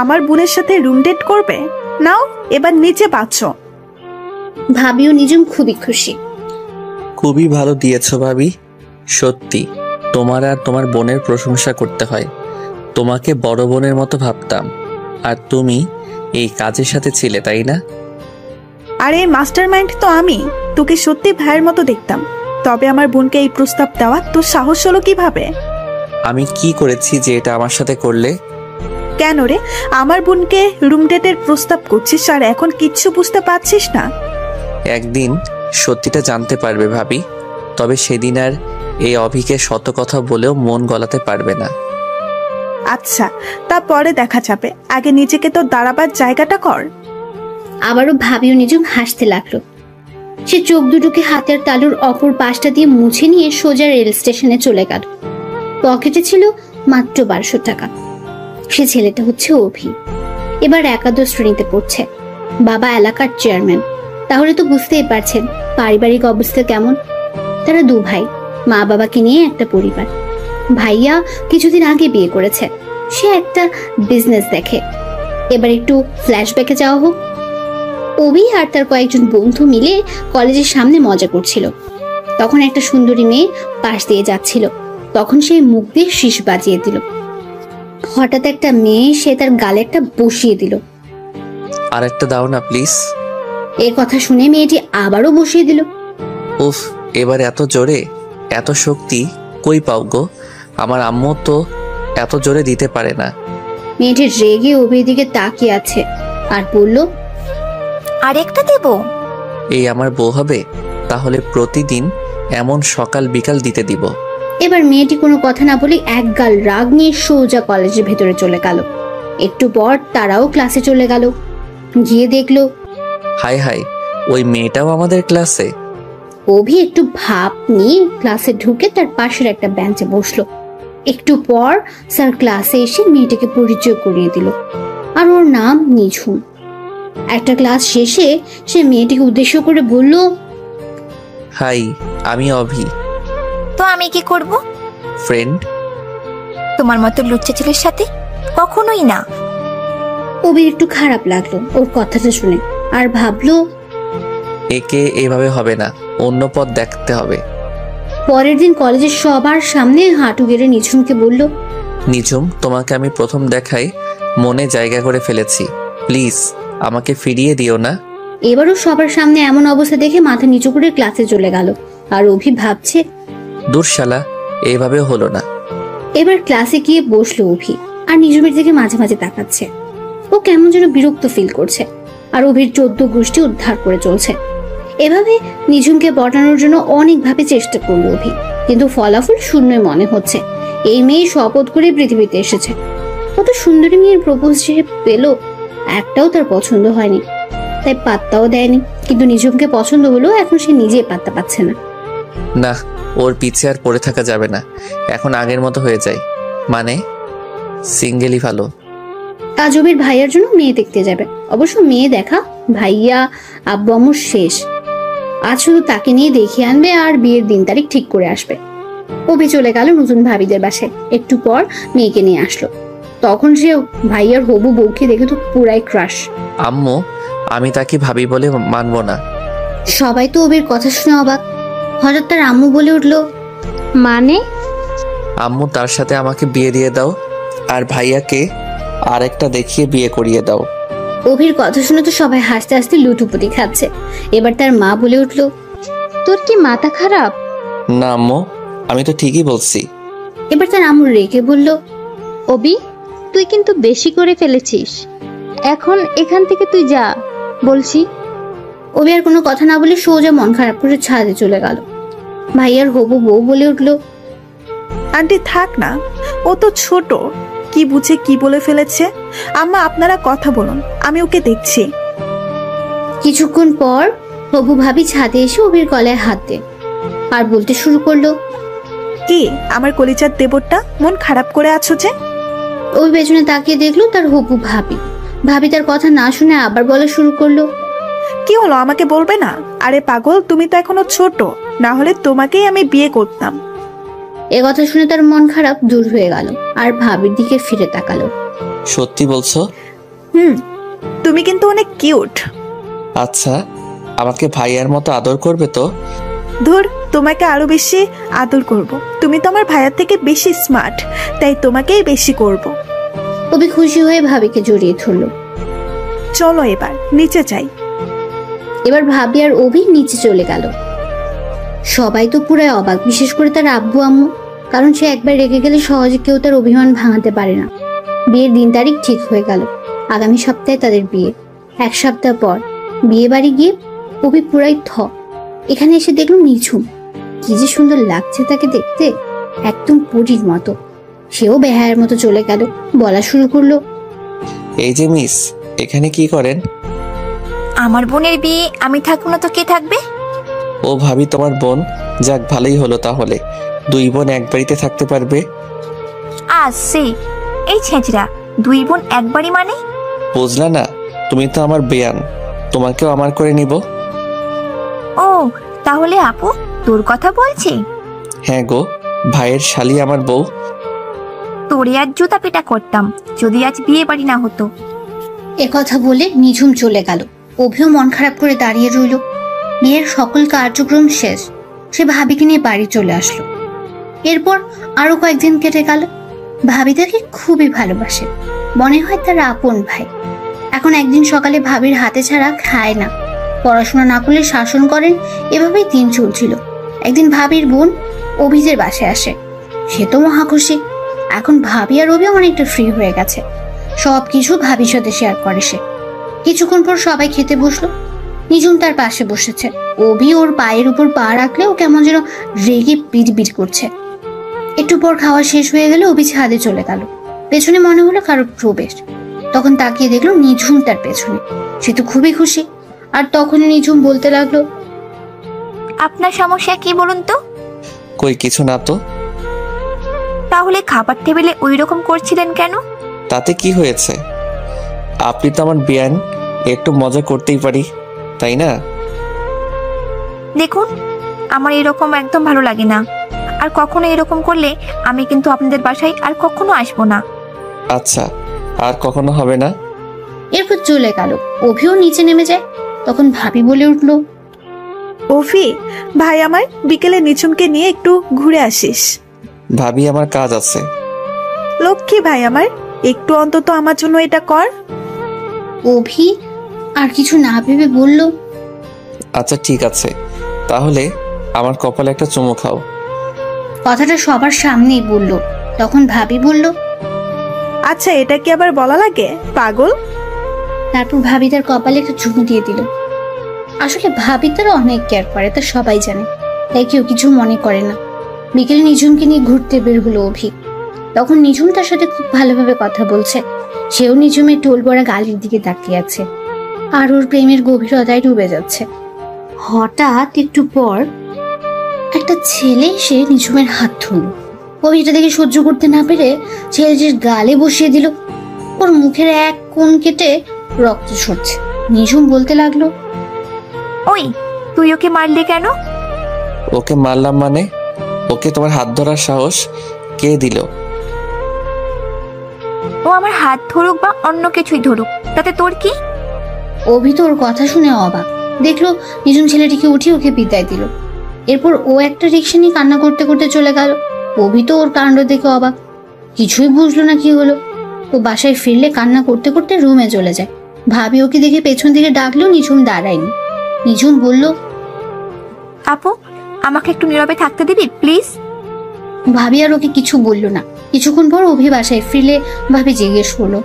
আমার বোনের সাথে রুম ডেট করবে? নাও এবার নিচে পাচ্ছ। ভাবিও নিজম খুবই খুশি। খুবই ভালো দিয়েছো ভাবি, সত্যি তোমার আর তোমার বোনের প্রশংসা করতে হয়। তোমাকে বড় বোনের মতো ভাবতাম, আর তুমি এই কাজের সাথে ছিলে, তাই না? আরে মাস্টার মাইন্ড তো আমি, তোকে সত্যি ভাইয়ের মতো দেখতাম। তবে আমার বোনকে এই প্রস্তাব দেওয়া তোর সাহস হলো কিভাবে? আমি কি করেছি যে এটা আমার সাথে করলে? কেন রে, আমার বোনকে রুম ডেটের প্রস্তাব করছিস আর এখন কিচ্ছু বুঝতে পারছিস না? একদিন সত্যিটা জানতে পারবে ভাবি, তবে সেদিন আর এই অভিকে শত কথা বলেও মন গলাতে পারবে না। আচ্ছা, তা পরে দেখা যাবে, আগে নিজেকে তো দাঁড়াবার জায়গাটা কর। আবারও ভাবিও নিজম হাসতে লাগলো। সে চোখ দুটোকে হাতের তালুর অপর পাশটা দিয়ে মুছে নিয়ে সোজা রেল স্টেশনে চলে গেল। পকেটে ছিল মাত্র 1200 টাকা। সে ছেলেটা হচ্ছে অভি, এবার একাদশ শ্রেণীতে পড়ছে। বাবা এলাকার চেয়ারম্যান, তাহলে তো বুঝতেই পারছেন পারিবারিক অবস্থা কেমন। তারা 2 ভাই, মা বাবাকে নিয়ে একটা পরিবার। ভাইয়া কিছুদিন আগে বিয়ে করেছে, সে একটা বিজনেস দেখে। এবার একটু ফ্ল্যাশব্যাকে যাওয়া হোক। অভি আর তার কয়েকজন বন্ধু মিলে কলেজের সামনে মজা করছিল। তখন একটা সুন্দরী মেয়ে পাশ দিয়ে যাচ্ছিল, তখন সে মুখ দিয়ে শীষ বাজিয়ে দিল। হঠাৎ একটা মেয়ে সে তার গালে একটা বসিয়ে দিল। আর একটা দাও না প্লিজ। এর কথা শুনে মেয়েটি আবারও বসিয়ে দিল। উফ, এবার এত জোরে, এত শক্তি কই পাও গো? আমার আম্মু তো এত জোরে দিতে পারে না। মেয়েটি রেগে অভির দিকে তাকিয়ে আছে আর বলল, আরেকটা দেব? এই আমার বউ হবে? তাহলে প্রতিদিন এমন সকাল বিকাল দিতে দিব। এবার মেয়েটি কোনো কথা না বলে এক গাল রাগ নিয়ে সোজা কলেজের ভেতরে চলে গেল। একটু পর তারাও ক্লাসে চলে গেল। গিয়ে দেখলো, হাই হাই, ওই মেয়েটাও আমাদের ক্লাসে। অভি একটু ভাব নিয়ে ক্লাসে ঢুকে তার পাশের একটা বেঞ্চে বসলো। একটু পর স্যার ক্লাসে এসে মেয়েটাকে পরিচয় করিয়ে দিল, আর ওর নাম নিঝুম। একটা ক্লাস শেষে সে মেয়েটিকে উদ্দেশ্য করে বলল, হাই, আমি অভি। তো আমি কি করব? ফ্রেন্ড। তোমার মতো লুচ্চা ছেলের সাথে কখনোই না। অভির একটু খারাপ লাগলো ওর কথাটা শুনে, আর ভাবলো একে এভাবে হবে না, অন্য পথ দেখতে হবে। পরের দিন কলেজের সবার সামনে হাঁটু গেড়ে নিঝুমকে বলল, নিঝুম, তোমাকে আমি প্রথম দেখাই মনে জায়গা করে ফেলেছি, প্লিজ আমাকে ফিরিয়ে দিও না। এবারও সবার সামনে এমন অবস্থা দেখে মাথা নিচু করে ক্লাসে চলে গেল। আর অভি ভাবছে, দূর শালা, এইভাবেও হলো না। এবার ক্লাসে গিয়ে বসলো অভি, আর নিঝুমের দিকে মাঝে মাঝে তাকাচ্ছে। ও কেমন যেন বিরক্ত ফিল করছে, আর অভির 14 গোষ্ঠী উদ্ধার করে চলছে। এভাবে নিঝুমকে পটানোর জন্য অনেকভাবে চেষ্টা করলো অভি, কিন্তু ফলাফল শূন্যই মনে হচ্ছে। এই মেয়ে শপথ করে পৃথিবীতে এসেছে, কত সুন্দরী মেয়ের প্রপোজ সে পেল, একটাও তার পছন্দ হয়নি, তাই পাত্তাও দেয়নি। কিন্তু নিঝুমকে পছন্দ হলো, এখন সে নিজেই পাত্তা পাচ্ছে না। না, ওর পিছে আর পড়ে থাকা যাবে না, এখন আগের মতো হয়ে যায়, মানে সিঙ্গেলই ভালো। আজ অভির ভাইয়ার জন্য মেয়ে দেখতে যাবে। অবশ্য মেয়ে দেখা ভাইয়া আব্বু আম্মুর শেষ, আজ শুধু তাকে নিয়ে দেখিয়ে আনবে আর বিয়ের দিন তারিখ ঠিক করে আসবে। অভি চলে গেল নতুন ভাবিদের বাসায়। একটু পর মেয়েকে নিয়ে আসলো। তখন সে ভাইয়ার হবু বউকে দেখে তো পুরাই ক্রাশ। আম্মু, আমি তাকে ভাবি বলে মানবো না। সবাই তো অভির কথা শুনে অবাক। হঠাৎ তার আম্মু বলে উঠলো, মানে? আম্মু, তার সাথে আমাকে বিয়ে দিয়ে দাও, আর ভাইয়াকে আরেকটা দেখিয়ে বিয়ে করিয়ে দাও। অভির কথা শুনে তো সবাই হাসতে হাসতে লুটুপুটি খাচ্ছে। এবার তার মা বলে উঠলো, তোর কি মাথা খারাপ? না আম্মু, আমি তো ঠিকই বলছি। এবার তার আম্মু রেগে বলল, অবি, তুই কিন্তু বেশি করে ফেলেছিস, এখন এখান থেকে তুই যা বলছি। অভি আর কোনো কথা না বলে সোজা মন খারাপ করে ছাদে চলে গেল। ভাইয়ার হবু বউ বলে উঠলো, আন্টি থাক না, ও তো ছোট, কি বুঝে কি বলে ফেলেছে। আম্মা আপনারা কথা বলুন, আমি ওকে দেখছি। কিছুক্ষণ পর হবু ভাবি ছাদে এসে অভির গলায় হাত দেয় আর বলতে শুরু করলো, কি আমার কলিজার দেবরটা, মন খারাপ করে আছো যে? ওই পেছনে তাকিয়ে দেখলো তার হবু ভাবি। ভাবি তার কথা না শুনে আবার বলা শুরু করলো, কি হলো আমাকে বলবে না? আরে পাগল, তুমি তো এখনো ছোট, না হলে তোমাকেই আমি বিয়ে করতাম। এ কথা শুনে তার মন খারাপ দূর হয়ে গেল আর ভাবির দিকে ফিরে তাকালো। সত্যি বলছো? তুমি কিন্তু অনেক কিউট। আচ্ছা, আমাকে ভাইয়ার মতো আদর করবে তো? ধুর, তোমাকে আরো বেশি আদর করব। তুমি তো আমার ভাইয়ার থেকে বেশি স্মার্ট, তাই তোমাকেই বেশি করব। অভি খুশি হয়ে ভাবিকে জড়িয়ে ধরল। চলো এবার নিচে যাই। এবার ভাবি আর অভি নিচে চলে গেল। সবাই তো পুরাই অবাক, বিশেষ করে তার আব্বু আম্মু, কারণ সে একবার রেগে গেলে সহজে কেউ তার অভিমান ভাঙাতে পারে না। বিয়ের দিন তারিখ ঠিক হয়ে গেল, আগামী সপ্তাহে তাদের বিয়ে। এক সপ্তাহ পর বিয়ে বাড়ি গিয়ে অভি পুরাই এখানে এসে দেখলো নিঝুম। কি যে সুন্দর লাগছে তাকে দেখতে, একদম পরীর মতো। সেও বেহায়ের মতো চলে গেল, বলা শুরু করলো, এই যে মিস, এখানে কি করেন? আমার বোনের বিয়ে, আমি থাকবো না তো কে থাকবে? ও ভাবি তোমার বোন? যাক, ভালোই হলো তাহলে, দুই বোন এক বাড়িতে থাকতে পারবে। সে এই ছেঁচড়া, দুই বোন একবারই মানে? বুঝলা না, তুমি তো আমার বেয়ান, তোমাকেও আমার করে নিব। ও তাহলে আপু তোর কথা বলছি? হ্যাঁ গো, ভাইয়ের শালি আমার বউ। তোরে আর জুতা পিটা করতাম যদি আজ বিয়ে বাড়ি না হতো। কথা বলে নিঝুম চলে গেল। অভিও মন খারাপ করে দাঁড়িয়ে রইল। বিয়ের সকল কার্যক্রম শেষ, সে ভাবিকে নিয়ে বাড়ি চলে আসলো। এরপর আরো কয়েকদিন কেটে গেল। ভাবি তাকে খুবই ভালোবাসে, মনে হয় তার আপন ভাই। এখন একদিন সকালে ভাবির হাতে ছাড়া খায় না, পড়াশোনা না করলে শাসন করেন, এভাবেই দিন চলছিল। একদিন ভাবির বোন অভিজের বাসায় আসে, সে তো মহা খুশি। এখন ভাবি আর অভি অনেকটা ফ্রি হয়ে গেছে, সবকিছু ভাবির সাথে শেয়ার করে সে। কিছুক্ষণ পর সবাই খেতে বসলো। নিঝুম তার পাশে বসেছে। অভি ওর পায়ের উপর পা রাখলে ও কেমন যেন রেগে বিড়বিড় করছে। একটু পর খাওয়া শেষ হয়ে গেলে অভি ছাদে চলে গেল। পেছনে মনে হলো কারোর প্রবেশ। তখন তাকিয়ে দেখলো নিঝুম তার পেছনে। সে তো খুবই খুশি। আর তখনই নিঝুম বলতে লাগলো, আপনার সমস্যা কি বলুন তো? কই কিছু না তো। তাহলে খাবার টেবিলে ওই রকম করছিলেন কেন? তাতে কি হয়েছে? আপনি তো আমার বেয়ান, একটু মজা করতেই পারি, তাই না? দেখুন, আমার এরকম একদম ভালো লাগে না। আর কখনো এরকম করলে আমি কিন্তু আপনাদের বাসায় আর কখনো আসবো না। আচ্ছা, আর কখনো হবে না। এরপর চলে গেল। অভিও নিচে নেমে যায়। তখন ভাবি বলে উঠলো, অভি, ভাই আমার বিকেলে নিঝুমকে নিয়ে একটু ঘুরে আসিস। ভাবি, আমার কাজ আছে। লক্ষ্মী ভাই আমার, একটু অন্তত আমার জন্য এটা কর। অভি আর কিছু না ভেবে বলল, আচ্ছা ঠিক আছে, তাহলে আমার কপালে একটা চুমু খাও। কথাটা সবার সামনেই বলল। তখন ভাবি বলল, আচ্ছা, এটা কি আবার বলা লাগে, পাগল? তারপর ভাবি তার কপালে একটা চুমু দিয়ে দিল। আসলে ভাবি তারা অনেক কেয়ার করে, তা সবাই জানে, তাই কেউ কিছু মনে করে না। বিকেলে নিঝুমকে নিয়ে ঘুরতে বের হলো অভি। তখন নিঝুম তার সাথে খুব ভালোভাবে কথা বলছে। সেও নিঝুমের টোল পড়া গালির দিকে তাকিয়ে আছে, আর ওর প্রেমের গভীরতায় ডুবে যাচ্ছে। হঠাৎ একটু পর একটা ছেলে এসে নিঝুমের হাত ধরল। অভি এটা দেখে সহ্য করতে না পেরে ছেলেটির গালে বসিয়ে দিল। ওর মুখের এক কোণ কেটে রক্ত ঝরছে। নিঝুম বলতে লাগলো, ওই তুই ওকে মারলি কেন? ওকে মারলাম মানে? ওকে তোমার হাত ধরার সাহস কে দিল? ও আমার হাত ধরুক বা অন্য কিছুই ধরুক, তাতে তোর কি? অভি তো ওর কথা শুনে অবাক। দেখলো নিঝুম ছেলেটিকে উঠিয়ে ওকে বিদায় দিল। এরপর ও একটা রিক্সা নিয়ে কান্না করতে করতে চলে গেল। অভি তো ওর কাণ্ড দেখে অবাক, কিছুই বুঝলো না কি হলো। ও বাসায় ফিরলে কান্না করতে করতে রুমে চলে যায়। ভাবি ওকে দেখে পেছন থেকে ডাকলেও নিঝুম দাঁড়ায়নি। নিঝুম বলল, আপু, আমাকে একটু নীরবে থাকতে দিবি প্লিজ? ভাবি আর ওকে কিছু বলল না। কিছুক্ষণ পর অভি বাসায় ফিরলে ভাবি জিজ্ঞেস করলো,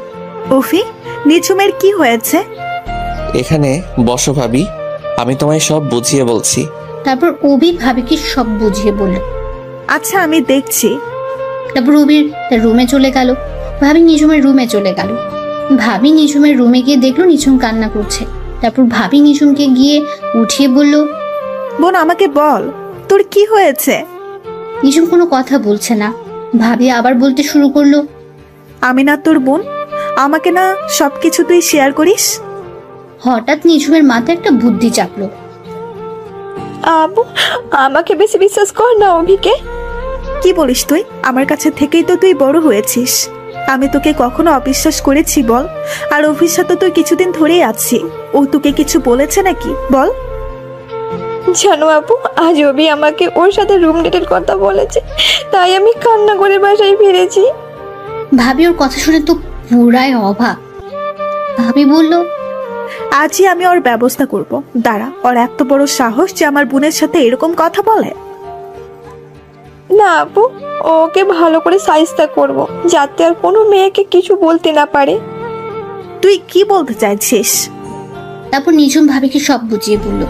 অভি, নিঝুমের কি হয়েছে? এখানে বসো ভাবি, আমি তোমায় সব বুঝিয়ে বলছি। তারপর অভি ভাবিকে সব বুঝিয়ে বলল। আচ্ছা, আমি দেখছি। তারপর অভির তার রুমে চলে গেল। ভাবি নিঝুমের রুমে চলে গেল। ভাবি নিঝুমের রুমে গিয়ে দেখলো নিঝুম কান্না করছে। তারপর ভাবি নিঝুমকে গিয়ে উঠিয়ে বলল, বোন, আমাকে বল, তোর কি হয়েছে? নিঝুম কোনো কথা বলছে না। ভাবি আবার বলতে শুরু করলো, আমি না তোর বোন? আমাকে না সবকিছু তুই শেয়ার করিস? হঠাৎ নিঝুমের মাথায় একটা বুদ্ধি চাপলো। আবু, আমাকে বেশি বিশ্বাস কর না অভিকে। কি বলিস তুই? আমার কাছে থেকেই তো তুই বড় হয়েছিস। আমি তোকে কখনো অবিশ্বাস করেছি বল? আর অভির সাথে তুই কিছুদিন ধরেই আছি, ও তোকে কিছু বলেছে নাকি বল? জানো আপু, আজ অভি আমাকে ওর সাথে রুম ডেটের কথা বলেছে, তাই আমি কান্না করে বাসায় ফিরেছি। ভাবি ওর কথা শুনে তো পুরাই অবাক। ভাবি বলল, আজই আমি ওর ব্যবস্থা করব। দাঁড়া, ওর এত বড় সাহস যে আমার বোনের সাথে এরকম কথা বলে। না আপু, ওকে ভালো করে সাইজটা করব, যাতে আর কোনো মেয়েকে কিছু বলতে না পারে। তুই কি বলতে চাইছিস? তারপর নিঝুম ভাবিকে সব বুঝিয়ে বলল।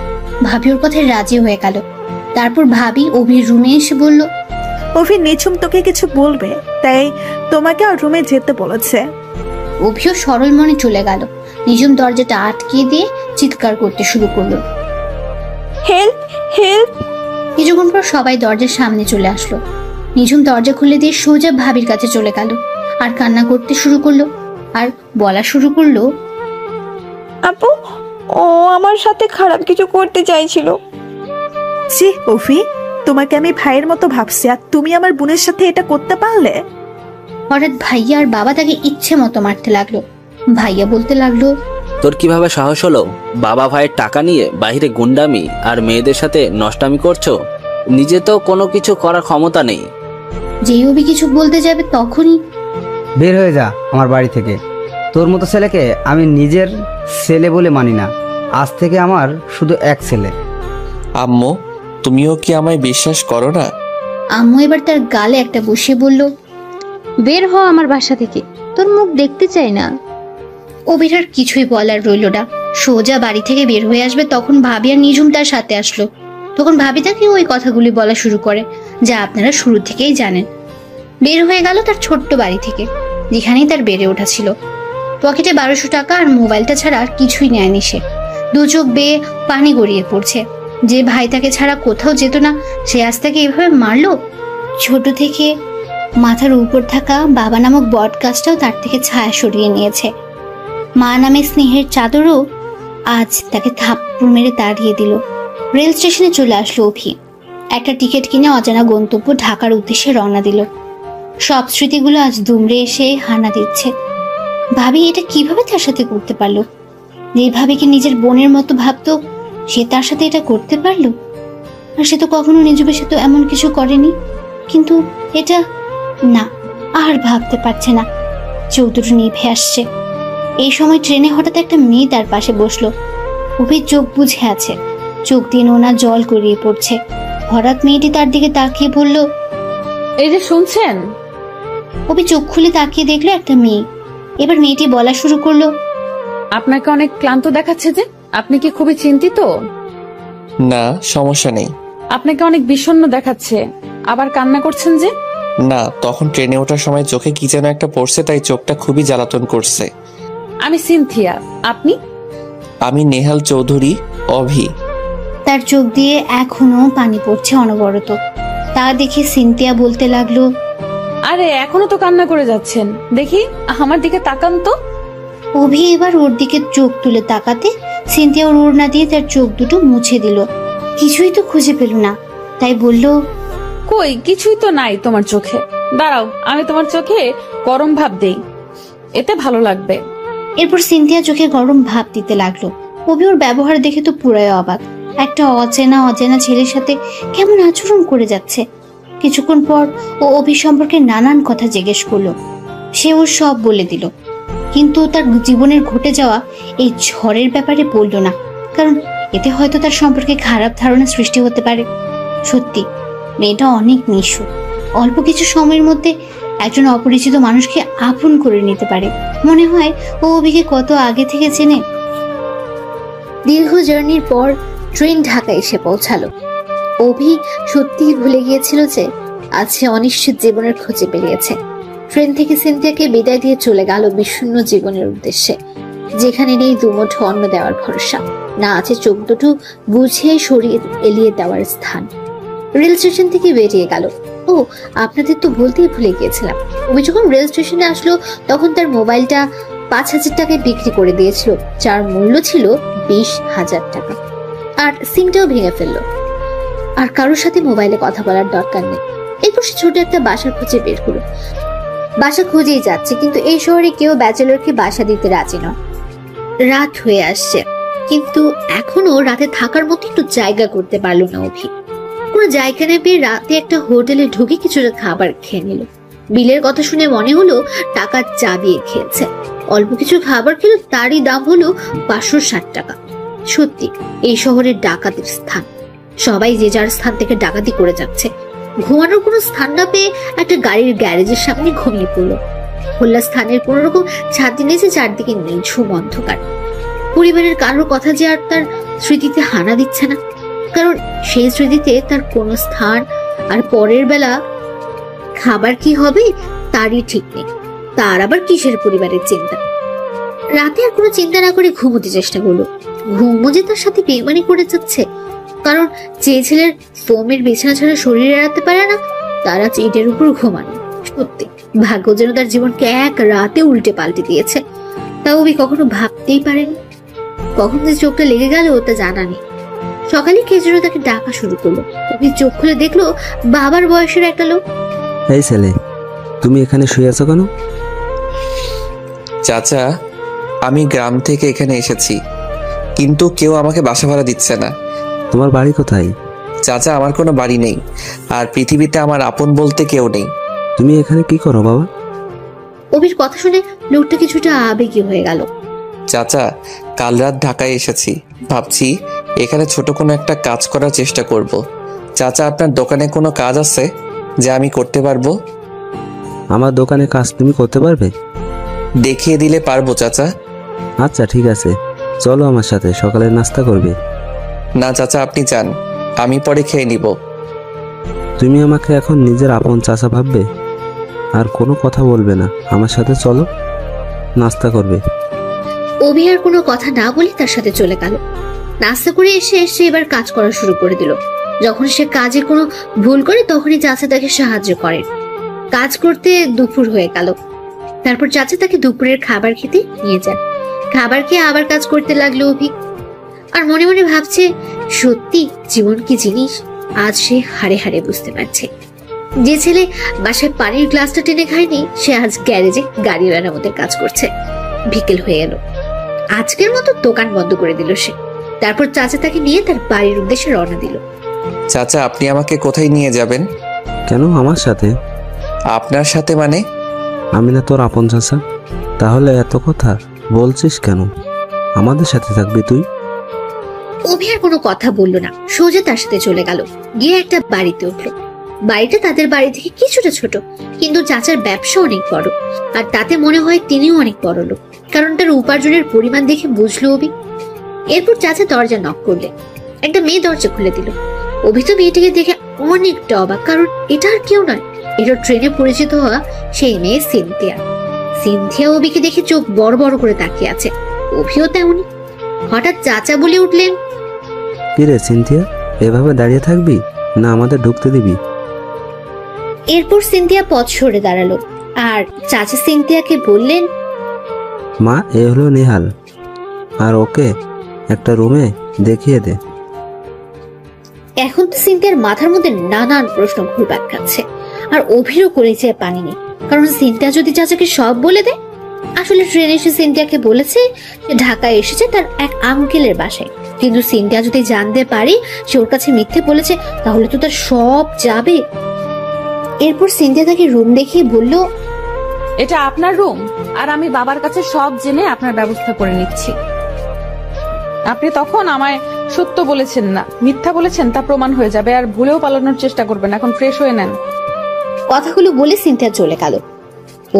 ভাবি ওর কথায় রাজি হয়ে গেল। তারপর ভাবি অভির রুমে এসে বলল, অভি নিঝুম তোকে কিছু বলবে, তাই তোমাকে ওর রুমে যেতে বলেছে। অভিও সরল মনে চলে গেল। নিঝুম দরজাটা আটকিয়ে দিয়ে চিৎকার করতে শুরু করলো, হেল্প হেল্প। কিছুক্ষণ পর সবাই দরজার সামনে চলে আসলো। নিঝুম দরজা খুলে দিয়ে সোজা ভাবির কাছে চলে গেল আর কান্না করতে শুরু করলো আর বলা শুরু করলো, আপু, ও আমার সাথে খারাপ কিছু করতে চাইছিল। ছি অভি, তোমাকে আমি ভাইয়ের মতো ভাবছি, আর তুমি আমার বোনের সাথে এটা করতে পারলে? হঠাৎ ভাইয়া আর বাবা তাকে ইচ্ছে মতো মারতে লাগলো। ভাইয়া বলতে লাগলো, তোর কিভাবে সাহস হলো বাবা ভাইয়ের টাকা নিয়ে বাইরে গুন্ডামি আর মেয়েদের সাথে নষ্টামি করছো? নিজে তো কোনো কিছু করার ক্ষমতা নেই। যেই অভি কিছু বলতে যাবে তখনই, বের হয়ে যা আমার বাড়ি থেকে। তোর মতো ছেলেকে আমি নিজের ছেলে বলে মানি না। আজ থেকে আমার শুধু এক ছেলে। আম্মু, তুমিও কি আমায় বিশ্বাস করো না? আম্মু এবার তার গালে একটা বসিয়ে বলল, বের হ আমার বাসা থেকে, তোর মুখ দেখতে চাই না। অভির আর কিছুই বলার রইল না। সোজা বাড়ি থেকে বের হয়ে আসবে তখন ভাবি আর নিঝুম তার সাথে আসলো। তখন ভাবি তাকে ওই কথাগুলি বলা শুরু করে যা আপনারা শুরু থেকেই জানেন। বের হয়ে গেল তার ছোট্ট বাড়ি থেকে, যেখানেই তার বেড়ে ওঠা ছিল। পকেটে 1200 টাকা আর মোবাইলটা ছাড়া আর কিছুই নেয়নি সে। দু চোখ বেয়ে পানি গড়িয়ে পড়ছে। যে ভাই তাকে ছাড়া কোথাও যেত না, সে আজ তাকে এভাবে মারলো। ছোট থেকে মাথার উপর থাকা বাবা নামক বট গাছটাও তার থেকে ছায়া সরিয়ে নিয়েছে। মা নামে স্নেহের চাদরও আজ তাকে থাপ্পড় মেরে তাড়িয়ে দিল। রেল স্টেশনে চলে আসলো অভি। একটা টিকিট কিনে অজানা গন্তব্য ঢাকার উদ্দেশ্যে রওনা দিল। সব স্মৃতিগুলো আজ দুমড়ে এসে হানা দিচ্ছে। ভাবি এটা কিভাবে তার সাথে করতে পারলো? যে ভাবিকে নিজের বোনের মতো ভাবতো, সে তার সাথে এটা করতে পারলো? আর সে তো কখনো নিজের সাথে এমন কিছু করেনি। কিন্তু এটা না, আর ভাবতে পারছে না। চোখ দুটো নিভে আসছে। এই সময় ট্রেনে হঠাৎ একটা মেয়ে তার পাশে বসলো। অভির চোখ বুঝে আছে, চোখ দিয়ে নোনা জল গড়িয়ে পড়ছে। হঠাৎ মেয়েটি তার দিকে তাকিয়ে বলল, এই যে শুনছেন? অভি চোখ খুলে তাকিয়ে দেখলো একটা মেয়ে। এবার মেয়েটি বলা শুরু করলো, আপনাকে অনেক ক্লান্ত দেখাচ্ছে যে, আপনি কি খুবই চিন্তিত? না, সমস্যা নেই। আপনাকে অনেক বিষণ্ণ দেখাচ্ছে, আবার কান্না করছেন যে? না, তখন ট্রেনে ওঠার সময় চোখে কি যেন একটা পড়ছে, তাই চোখটা খুবই জ্বালাতন করছে। আমি সিনথিয়া, আপনি? আমি নেহাল চৌধুরী, অভি। তার চোখ দিয়ে এখনো পানি পড়ছে অনবরত। তা দেখে সিনথিয়া বলতে লাগলো, আরে এখনো তো কান্না করে যাচ্ছেন, দেখি আমার দিকে তাকান তো। অভি এবার ওর দিকে চোখ তুলে তাকাতে সিনথিয়া ওর ওড়না দিয়ে তার চোখ দুটো মুছে দিল। কিছুই তো খুঁজে পেল না, তাই বলল, কই কিছুই তো নাই তোমার চোখে। দাঁড়াও, আমি তোমার চোখে গরম ভাব দেই, এতে ভালো লাগবে। এরপর সিনথিয়া চোখে গরম ভাব দিতে লাগলো। অভি ওর ব্যবহার দেখে তো পুরাই অবাক। একটা অচেনা ছেলের সাথে কেমন আচরণ করে যাচ্ছে। কিছুক্ষণ পর ও অভি সম্পর্কে নানান কথা জিজ্ঞেস করলো। সে ওর সব বলে দিল, কিন্তু তার জীবনের ঘটে যাওয়া এই ঝড়ের ব্যাপারে বলল না, কারণ এতে হয়তো তার সম্পর্কে খারাপ ধারণা সৃষ্টি হতে পারে। সত্যি মেয়েটা অনেক নিষ্ঠুর। অল্প কিছু সময়ের মধ্যে একজন অপরিচিত মানুষকে আপন করে নিতে পারে। মনে হয় ও অভিকে কত আগে থেকে চেনে। দীর্ঘ জার্নির পর ট্রেন ঢাকা এসে পৌঁছালো। অভি সত্যিই ভুলে গিয়েছিল যে আজ সে অনিশ্চিত জীবনের খোঁজে বেরিয়েছে। ট্রেন থেকে সিনথিয়াকে বিদায় দিয়ে চলে গেল বিষণ্ণ জীবনের উদ্দেশ্যে, যেখানে নেই দুমুঠো অন্ন দেওয়ার ভরসা, না আছে চোখ দুটো বুঝে সরিয়ে এলিয়ে দেওয়ার স্থান। রেল স্টেশন থেকে বেরিয়ে গেল। ও আপনাদের তো বলতেই ভুলে গিয়েছিলাম, অভি যখন রেল স্টেশনে আসলো তখন তার মোবাইলটা 5000 টাকায় বিক্রি করে দিয়েছিল, যার মূল্য ছিল 20,000 টাকা। আর সিমটাও ভেঙে ফেললো। আর কারোর সাথে মোবাইলে কথা বলার দরকার নেই। এরপর সে ছোট একটা বাসার খুঁজে বের করলো। বাসা খুঁজেই যাচ্ছে, কিন্তু এই শহরে কেউ ব্যাচেলরকে বাসা দিতে রাজি নয়। রাত হয়ে আসছে, কিন্তু এখনো রাতে থাকার মতো একটু জায়গা করতে পারলো না অভি। কোনো জায়গা না পেয়ে রাতে একটা হোটেলে ঢুকে কিছুটা খাবার খেয়ে নিল। বিলের কথা শুনে মনে হলো টাকা চাবিয়ে খেয়েছে। অল্প কিছু খাবার খেলো, তারই দাম হলো 560 টাকা। সত্যি এই শহরের ডাকাতের স্থান, সবাই যে যার স্থান থেকে ডাকাতি করে যাচ্ছে। ঘুমানোর কোনো স্থান না পেয়ে একটা গাড়ির গ্যারেজের সামনে ঘুমিয়ে পড়লো। খোলা স্থানের কোন রকম ছাদ নিচে চারদিকে নিঝুম অন্ধকার। পরিবারের কারোর কথা যে আর তার স্মৃতিতে হানা দিচ্ছে না, কারণ সেই স্মৃতিতে তার কোনো স্থান। আর পরের বেলা খাবার কি হবে তারই ঠিক নেই, তার আবার কিসের পরিবারের চিন্তা। রাতে আর কোনো চিন্তা না করে ঘুমোতে চেষ্টা করলো। ঘুমো যে তার সাথে বেইমানি করে যাচ্ছে, কারণ যে ছেলের ফোমের বিছানা ছাড়া শরীর এড়াতে পারে না, তারা ইটের উপর ঘুমানো। সত্যি ভাগ্য যেন তার জীবনকে এক রাতে উল্টে পাল্টে দিয়েছে। তা অভি কখনো ভাবতেই পারেনি। কখন যে চোখটা লেগে গেল তা জানা নেই। সকালে কে যেন তাকে ডাকা শুরু করলো। অভি চোখ খুলে দেখলো বাবার বয়সের একটা লোক। এই ছেলে, তুমি এখানে শুয়ে আছো কেন? চাচা, আমি গ্রাম থেকে এখানে এসেছি, কিন্তু কেউ আমাকে বাসা ভাড়া দিচ্ছে না। তোমার বাড়ি কোথায়? চাচা, আমার কোনো বাড়ি নেই, আর পৃথিবীতে আমার আপন বলতে কেউ নেই। তুমি এখানে কি করো বাবা? অভির কথা শুনে লোকটা কিছুটা আবেগী হয়ে গেল। চাচা, কাল রাত ঢাকায় এসেছি, ভাবছি এখানে ছোট কোনো একটা কাজ করার চেষ্টা করব। চাচা, আপনার দোকানে কোনো কাজ আছে যা আমি করতে পারবো? আমার দোকানে কাজ তুমি করতে পারবে? দেখিয়ে দিলে পারবো চাচা। আচ্ছা ঠিক আছে, চলো আমার সাথে, সকালের নাস্তা করবে। না চাচা, আপনি যান, আমি পরে খেয়ে নিব। তুমি আমাকে এখন নিজের আপন চাচা ভাববে, আর কোনো কথা বলবে না। আমার সাথে চলো, নাস্তা করবে। অভি আর কোনো কথা না বলে তার সাথে চলে গেল। নাস্তা করে এসে এবার কাজ করা শুরু করে দিল। যখন সে কাজে কোনো ভুল করে তখনই চাচা তাকে সাহায্য করেন। কাজ করতে দুপুর হয়ে গেল। তারপর চাচা তাকে দুপুরের খাবার খেতে নিয়ে যান। খাবার খেয়ে আবার কাজ করতে লাগলো অভি। আর মনে মনে ভাবছে, সত্যি জীবন কি জিনিস আজ সে হাড়ে হাড়ে বুঝতে পারছে। যে ছেলে বাসায় পানির গ্লাসটা টেনে খায়নি, সে আজ গ্যারেজে গাড়ি মেরামতের কাজ করছে। বিকেল হয়ে এলো। আজকের মতো দোকান বন্ধ করে দিল সে। তারপর চাচা তাকে নিয়ে তার বাড়ির উদ্দেশ্যে রওনা দিল। চাচা, আপনি আমাকে কোথায় নিয়ে যাবেন? কেন আমার সাথে? আপনার সাথে মানে? আমি না তোর আপন চাচা? তাহলে এত কথা বলছিস কেন? আমাদের সাথে থাকবি তুই। অভি আর কোনো কথা বললো না, সোজা তার সাথে চলে গেল। গিয়ে একটা বাড়িতে উঠলো। বাড়িটা তাদের বাড়ি থেকে কিছুটা ছোট, কিন্তু চাচার ব্যবসা অনেক বড়। আর তাতে মনে হয় তিনিও অনেক বড় লোক, কারণ তার উপার্জনের পরিমাণ দেখে বুঝলো অভি। এরপর চাচা দরজা নক করলে একটা মেয়ে দরজা খুলে দিল। অভি তো মেয়েটিকে দেখে অনেকটা অবাক, কারণ এটা আর কেউ নয়, এটা ট্রেনে পরিচিত হওয়া সেই মেয়ে সিনথিয়া। সিনথিয়া অভিকে দেখে চোখ বড় বড় করে তাকিয়ে আছে। অভিও তেমনি। হঠাৎ চাচা বলে উঠলেন, কিরে সিনথিয়া, এভাবে দাঁড়িয়ে থাকবি না আমাদের ঢুকতে দিবি? এরপর সিনথিয়া পথ সরে দাঁড়ালো, আর চাচা সিনথিয়াকে বললেন, মা, এ হলো নেহাল, আর ওকে একটা রুমে দেখিয়ে দে। এখন তো সিনথিয়ার মাথার মধ্যে নানান প্রশ্ন ঘুরপাক খাচ্ছে। আর অভিরও করেছে পানি নেই, কারণ সিনথিয়া যদি চাচাকে সব বলে দেয়। আসলে ট্রেনে এসে সিনথিয়াকে বলেছে যে ঢাকায় এসেছে তার এক আঙ্কেলের বাসায়, কিন্তু সিনথিয়া যদি জানতে পারে সে ওর কাছে মিথ্যে বলেছে, তাহলে তো তার সব যাবে। এরপর সিনথিয়া তাকে রুম দেখিয়ে বলল, এটা আপনার রুম, আর আমি বাবার কাছে সব জেনে আপনার ব্যবস্থা করে নিচ্ছি। আপনি তখন আমায় সত্য বলেছেন না, মিথ্যা বলেছেন তা প্রমাণ হয়ে যাবে, আর ভুলেও পালানোর চেষ্টা করবেন। এখন ফ্রেশ হয়ে নেন। কথাগুলো বলে সিনথিয়া চলে গেল।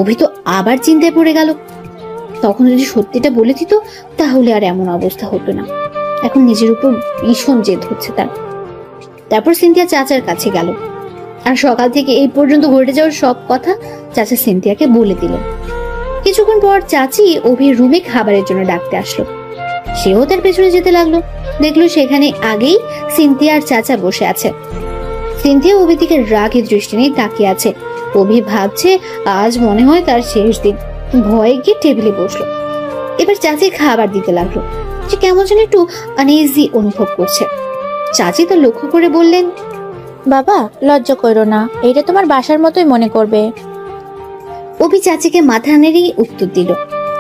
অভি তো আবার চিন্তায় পড়ে গেল, তখন যদি সত্যিটা বলে দিত তাহলে আর এমন অবস্থা হতো না। এখন নিজের উপর ভীষণ জেদ হচ্ছে তার। তারপর সিনথিয়া চাচার কাছে গেল, আর সকাল থেকে এই পর্যন্ত ঘটে যাওয়ার সব কথা চাচা সিনথিয়াকে বলে দিলেন। কিছুক্ষণ পর চাচি অভির রুমে খাবারের জন্য ডাকতে আসলো। সেও তার পেছনে যেতে লাগলো। দেখলো সেখানে আগেই সিনথিয়া আর চাচা বসে আছে। সিনথিয়া অভির দিকে রাগী দৃষ্টি নিয়ে তাকিয়ে আছে। অভি ভাবছে আজ মনে হয় তার শেষ দিন। ভয়ে গিয়ে টেবিলে বসলো। এবার চাচি খাবার দিতে লাগলো। সে কেমন যেন একটু আনইজি অনুভব করছে। চাচি তো লক্ষ্য করে বললেন, বাবা, লজ্জা করো না, এটা তোমার বাসার মতোই মনে করবে। অভি চাচিকে মাথা নেড়েই উত্তর দিল।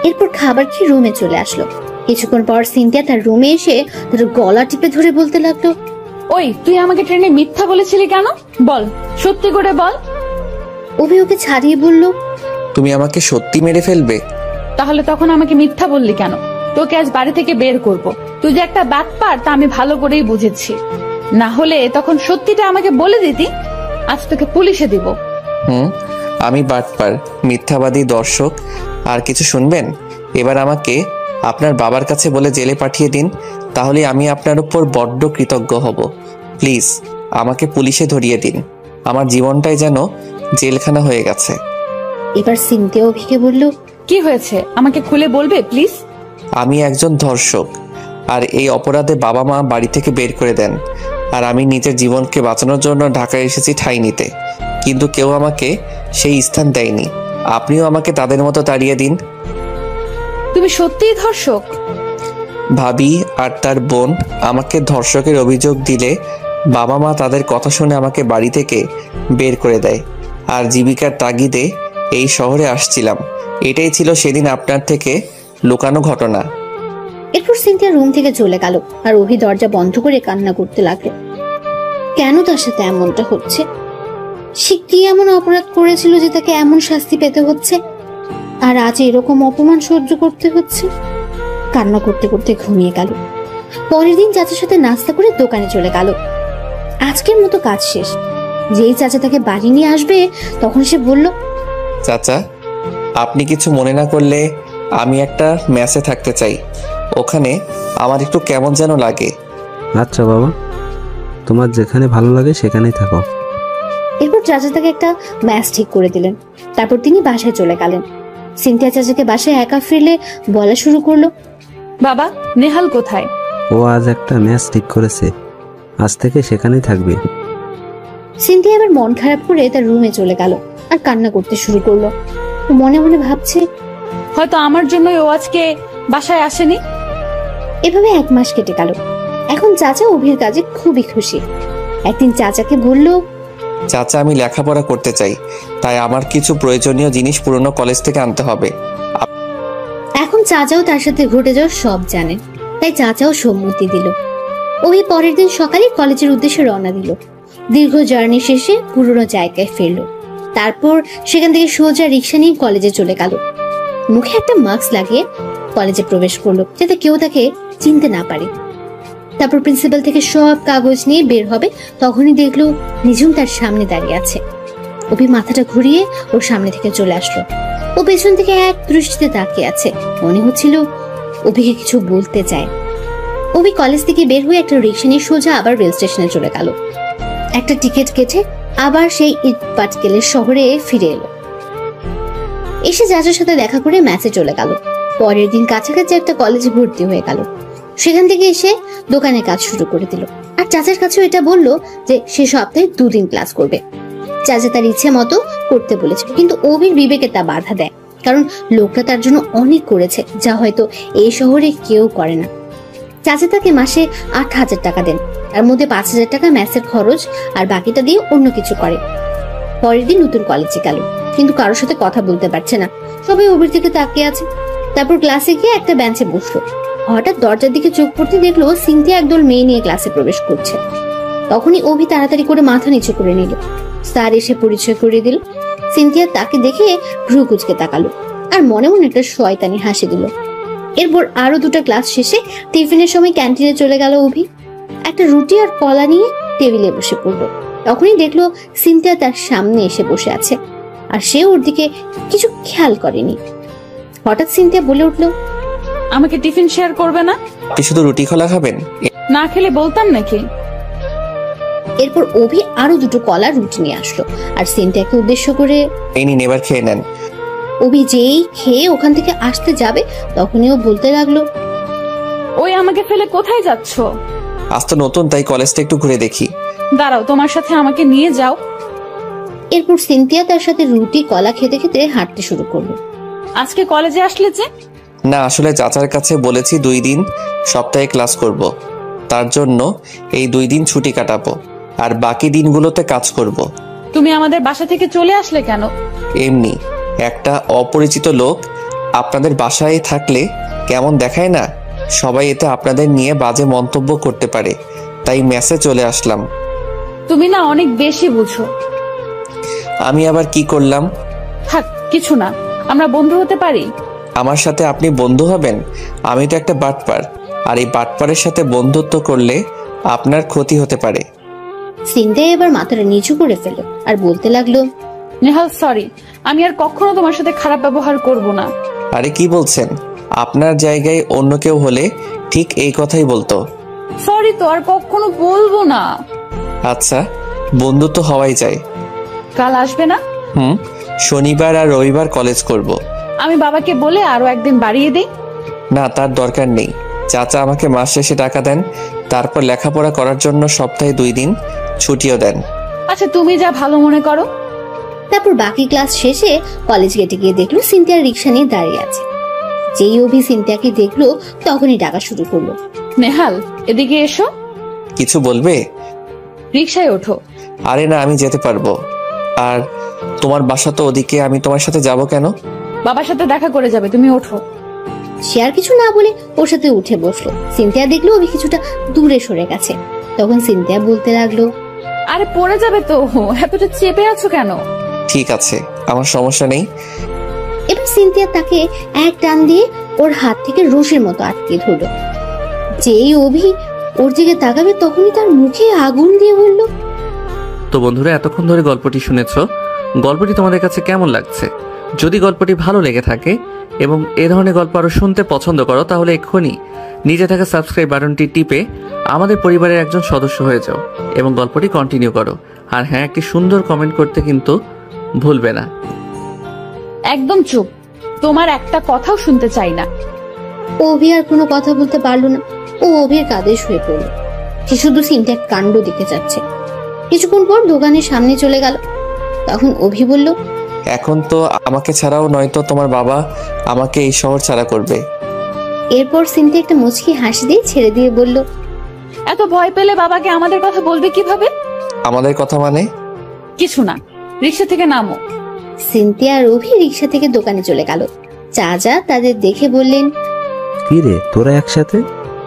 এরপর খাবার খেয়ে রুমে চলে আসলো। কিছুক্ষণ পর সিনথিয়া তার রুমে এসে তার গলা টিপে ধরে বলতে লাগলো, ওই তুই আমাকে ট্রেনে মিথ্যা বলেছিলি কেন? বল, সত্যি করে বল। অভি ওকে ছাড়িয়ে বলল, তুমি আমাকে সত্যি মেরে ফেলবে? তাহলে তখন আমাকে মিথ্যা বললি কেন? তোকে আজ বাড়ি থেকে বের করব। তুই যে একটা বাটপার তা আমি ভালো করেই বুঝেছি। না হলে তখন সত্যিটা আমাকে বলে দিতি, আজ তোকে পুলিশে দিব। আমি বাটপার, মিথ্যাবাদী, দর্শক। আর কিছু শুনবেন? এবার আমাকে আপনার বাবার কাছে বলে জেলে পাঠিয়ে দিন, তাহলে আমি আপনার উপর বড্ড কৃতজ্ঞ হব। প্লিজ আমাকে পুলিশে ধরিয়ে দিন, আমার জীবনটাই যেন জেলখানা হয়ে গেছে। এবার সিনথিয়া অভিকে বলল, কি হয়েছে আমাকে খুলে বলবে প্লিজ? আমি একজন ধর্ষক, আর এই অপরাধে বাবা মা বাড়ি থেকে বের করে দেন। আর আমি নিজের জীবনকে বাঁচানোর জন্য ঢাকায় এসেছি ঠাঁই নিতে, কিন্তু কেউ আমাকে সেই স্থান দেয়নি। আপনিও আমাকে তাদের মতো তাড়িয়ে দিন। তুমি সত্যিই ধর্ষক? ভাবি আর তার বোন আমাকে ধর্ষকের অভিযোগ দিলে বাবা মা তাদের কথা শুনে আমাকে বাড়ি থেকে বের করে দেয়। আর জীবিকার তাগিদে এই শহরে আসছিলাম। এটাই ছিল সেদিন আপনার থেকে লুকানো ঘটনা। এরপর সিনথিয়া রুম থেকে চলে গেল আর অভি দরজা বন্ধ করে কান্না করতে লাগলো। কেন তার সাথে এমনটা হচ্ছে? সে কি এমন অপরাধ করেছিল যে তাকে এমন শাস্তি পেতে হচ্ছে, আর আজ এরকম অপমান সহ্য করতে হচ্ছে? কান্না করতে করতে ঘুমিয়ে গেল। পরের দিন চাচার সাথে নাস্তা করে দোকানে চলে গেল। আজকের মতো কাজ শেষ। যেই চাচা তাকে বাড়ি নিয়ে আসবে তখন সে বলল, চাচা, আপনি কিছু মনে না করলে আমি একটা মেসে থাকতে চাই। ওখানে আমার একটু কেমন যেন লাগে। আচ্ছা বাবা, তোমার যেখানে ভালো লাগে সেখানেই থাকো। এরপর চাচা তাকে একটা ম্যাচ ঠিক করে দিলেন। তারপর তিনি বাসায় চলে গেলেন। সিনথিয়া চাচাকে বাসায় একা ফিরলে বলা শুরু করলো, বাবা, নেহাল কোথায়? ও আজ একটা ম্যাচ ঠিক করেছে, আজ থেকে সেখানেই থাকবে। সিনথিয়া এবার মন খারাপ করে তার রুমে চলে গেল আর কান্না করতে শুরু করলো। মনে মনে ভাবছে, হয়তো আমার জন্যই ও আজকে বাসায় আসেনি। এভাবে 1 মাস কেটে গেল। এখন চাচা অভির কাজে খুবই খুশি। একদিন চাচাকে বলল, চাচা, আমি লেখাপড়া করতে চাই, তাই আমার কিছু প্রয়োজনীয় জিনিস পুরনো কলেজ থেকে আনতে হবে। এখন চাচাও তার সাথে ঘটে যাওয়া সব জানেন, তাই চাচাও সম্মতি দিল। অভি পরের দিন সকালে কলেজের উদ্দেশ্যে রওনা দিল। দীর্ঘ জার্নি শেষে পুরনো জায়গায় ফিরল। তারপর সেখান থেকে সোজা রিক্সা নিয়ে কলেজে চলে গেল। মুখে একটা মাস্ক লাগিয়ে কলেজে প্রবেশ করলো যাতে কেউ তাকে চিনতে না পারে। তারপর প্রিন্সিপাল থেকে সব কাগজ নিয়ে বের হবে, তখনই দেখলো নিজুম তার সামনে দাঁড়িয়ে আছে। অভি মাথাটা ঘুরিয়ে ওর সামনে থেকে চলে আসলো। ও পেছন থেকে এক দৃষ্টিতে তাকিয়ে আছে, মনে হচ্ছিল অভিকে কিছু বলতে চায়। অভি কলেজ থেকে বের হয়ে একটা রিক্সা নিয়ে সোজা আবার রেল স্টেশনে চলে গেল। একটা টিকিট কেটে আবার সেই ইটপাটকেলের শহরে ফিরে এলো। এসে চাচার সাথে দেখা করে ম্যাচে চলে গেল। পরের দিন কাছাকাছি একটা কলেজে ভর্তি হয়ে গেল। সেখান থেকে এসে দোকানে কাজ শুরু করে দিল। আর চাচার কাছেও এটা বলল যে সে সপ্তাহে 2 দিন ক্লাস করবে। চাচা তার ইচ্ছে মতো করতে বলেছিল, কিন্তু অভির বিবেকে তা বাধা দেয়, কারণ লোকটা তার জন্য অনেক করেছে যা হয়তো এই শহরে কেউ করে না। চাচা তাকে মাসে 8,000 টাকা দেন, তার মধ্যে 5,000 টাকা ম্যাচের খরচ আর বাকিটা দিয়ে অন্য কিছু করে। পরের দিন নতুন কলেজে গেল, কিন্তু কারোর সাথে কথা বলতে পারছে না, সবাই অভির দিকে তাকিয়ে আছে। তারপর ক্লাসে গিয়ে একটা বেঞ্চে বসলো। হঠাৎ দরজার দিকে চোখ পড়তে দেখলো সিনথিয়া একদল মেয়ে নিয়ে ক্লাসে প্রবেশ করছে। তখনই অভি তাড়াতাড়ি করে মাথা নিচু করে নিল। স্যার এসে পরিচয় করিয়ে দিল। সিনথিয়া তাকে দেখে ভ্রু কুঁচকে তাকালো আর মনে মনে একটা শয়তানি হাসি দিল। এরপর আরো 2টা ক্লাস শেষে টিফিনের সময় ক্যান্টিনে চলে গেল অভি। একটা রুটি আর কলা নিয়ে টেবিলে বসে পড়লো। তখনই দেখলো সিনথিয়া তার সামনে এসে বসে আছে, আর সে ওর দিকে কিছু খেয়াল করেনি। হঠাৎ সিনথিয়া বলে উঠলো, আমাকে টিফিন শেয়ার করবে না? আপনি শুধু রুটি খোলা খাবেন? না খেলে বলতাম নাকি? এরপর অভি আরো 2টো কলা রুটি নিয়ে আসলো আর সিনথিয়াকে উদ্দেশ্য করে, এই নিন, এবার খেয়ে নেন। অভি যেই খেয়ে ওখান থেকে আসতে যাবে তখনই ও বলতে লাগলো, ওই আমাকে ফেলে কোথায় যাচ্ছ? আজ তো নতুন, তাই কলেজটা একটু ঘুরে দেখি। দাঁড়াও, তোমার সাথে আমাকে নিয়ে যাও। এরপর সিনথিয়া তার সাথে রুটি কলা খেতে খেতে হাঁটতে শুরু করলো। আজকে কলেজে আসলে যে? না, আসলে চাচার কাছে বলেছি 2 দিন সপ্তাহে ক্লাস করব, তার জন্য এই 2 দিন ছুটি কাটাবো, আর বাকি দিনগুলোতে কাজ করব। তুমি আমাদের বাসা থেকে চলে আসলে কেন? এমনি, একটা অপরিচিত লোক আপনাদের বাসায় থাকলে কেমন দেখায় না? সবাই এতে আপনাদের নিয়ে বাজে মন্তব্য করতে পারে, তাই মেসে চলে আসলাম। তুমি না অনেক বেশি বুঝো। আমি আবার কি করলাম? থাক, কিছু না, আমরা বন্ধু হতে পারি। আমার সাথে আপনি বন্ধু হবেন? আমি তো একটা বাটপার, আর এই বাটপারের সাথে বন্ধুত্ব করলে আপনার ক্ষতি হতে পারে। সিন্ধিয়া এবার মাথাটা নিচু করে ফেলল আর বলতে লাগলো, নেহাল সরি, আমি আর কখনো তোমার সাথে খারাপ ব্যবহার করব না। আরে কি বলছেন? আপনার জায়গায় অন্য কেউ হলে ঠিক এই কথাই বলতো। সরি তো, আর কখনো বলবো না। আচ্ছা, বন্ধুত্ব হওয়াই যায়। কাল আসবে না? শনিবার আর রবিবার কলেজ করব। আমি বাবাকে বলে আরো একদিন বাড়িয়ে দেই। না, তার দরকার নেই। চাচা আমাকে মাস শেষে টাকা দেন, তারপর লেখাপড়া করার জন্য সপ্তাহে 2 দিন ছুটিও দেন। আচ্ছা, তুমি যা ভালো মনে করো। তারপর বাকি ক্লাস শেষে কলেজ গেটে গিয়ে দেখলো সিন্ধিয়া রিক্সা নিয়ে দাঁড়িয়ে আছে। যেই অভি সিন্ধিয়াকে দেখলো তখনই ডাকা শুরু করলো, নেহাল এদিকে এসো। কিছু বলবে? রিক্সায় ওঠো। আরে না, আমি যেতে পারবো। আর তোমার বাসা তো ওদিকে, আমি তোমার সাথে যাব কেন? বাবার সাথে দেখা করে যাবে, তুমি ওঠো। সে আর কিছু না বলে ওর সাথে উঠে বসলো। সিন্ধিয়া দেখলো অভি কিছুটা দূরে সরে গেছে। তখন সিন্ধিয়া বলতে লাগলো, আরে পড়ে যাবে তো, এতটা চেপে আছো কেন? ঠিক আছে, আমার সমস্যা নেই। এবার সিন্ধিয়া তাকে এক টান দিয়ে ওর হাত থেকে রশির মতো আটকে ধরলো। যেই অভি ওর দিকে তাকাবে তখনই তার মুখে আগুন দিয়ে বলল, তো বন্ধুরা, এতক্ষণ ধরে গল্পটি শুনেছো। গল্পটি তোমাদের কাছে কেমন লাগছে? যদি গল্পটি ভালো লেগে থাকে এবং এ ধরনের গল্প আরো শুনতে পছন্দ করো, তাহলে এক্ষুনি নিচে থাকা সাবস্ক্রাইব বাটনটি টিপে আমাদের পরিবারের একজন সদস্য হয়ে যাও এবং গল্পটি কন্টিনিউ করো। আর হ্যাঁ, একটি সুন্দর কমেন্ট করতে কিন্তু ভুলবে না। একদম চুপ, তোমার একটা কথাও শুনতে চাই না। অভি আর কোনো কথা বলতে পারলো না। ও অভির কাঁধে শুয়ে পড়লো। সে শুধু সিনটার কাণ্ড দিকে যাচ্ছে। কিছুক্ষণ পর দোকানের সামনে চলে গেল। তখন অভি বলল, এখন তো আমাকে ছাড়াও নয়তো তোমার বাবা আমাকে এই শহর ছাড়া করবে। এরপর সিনথিয়া একটা মুচকি হাসি দিয়ে ছেড়ে দিয়ে বলল, এত ভয় পেলে বাবাকে আমাদের কথা বলবে কিভাবে? আমাদের কথা মানে? কিছু না, রিক্সা থেকে নামো। সিনথিয়া আর অভি রিক্সা থেকে দোকানে চলে গেল। চাচা তাদের দেখে বললেন, কি রে, তোরা একসাথে?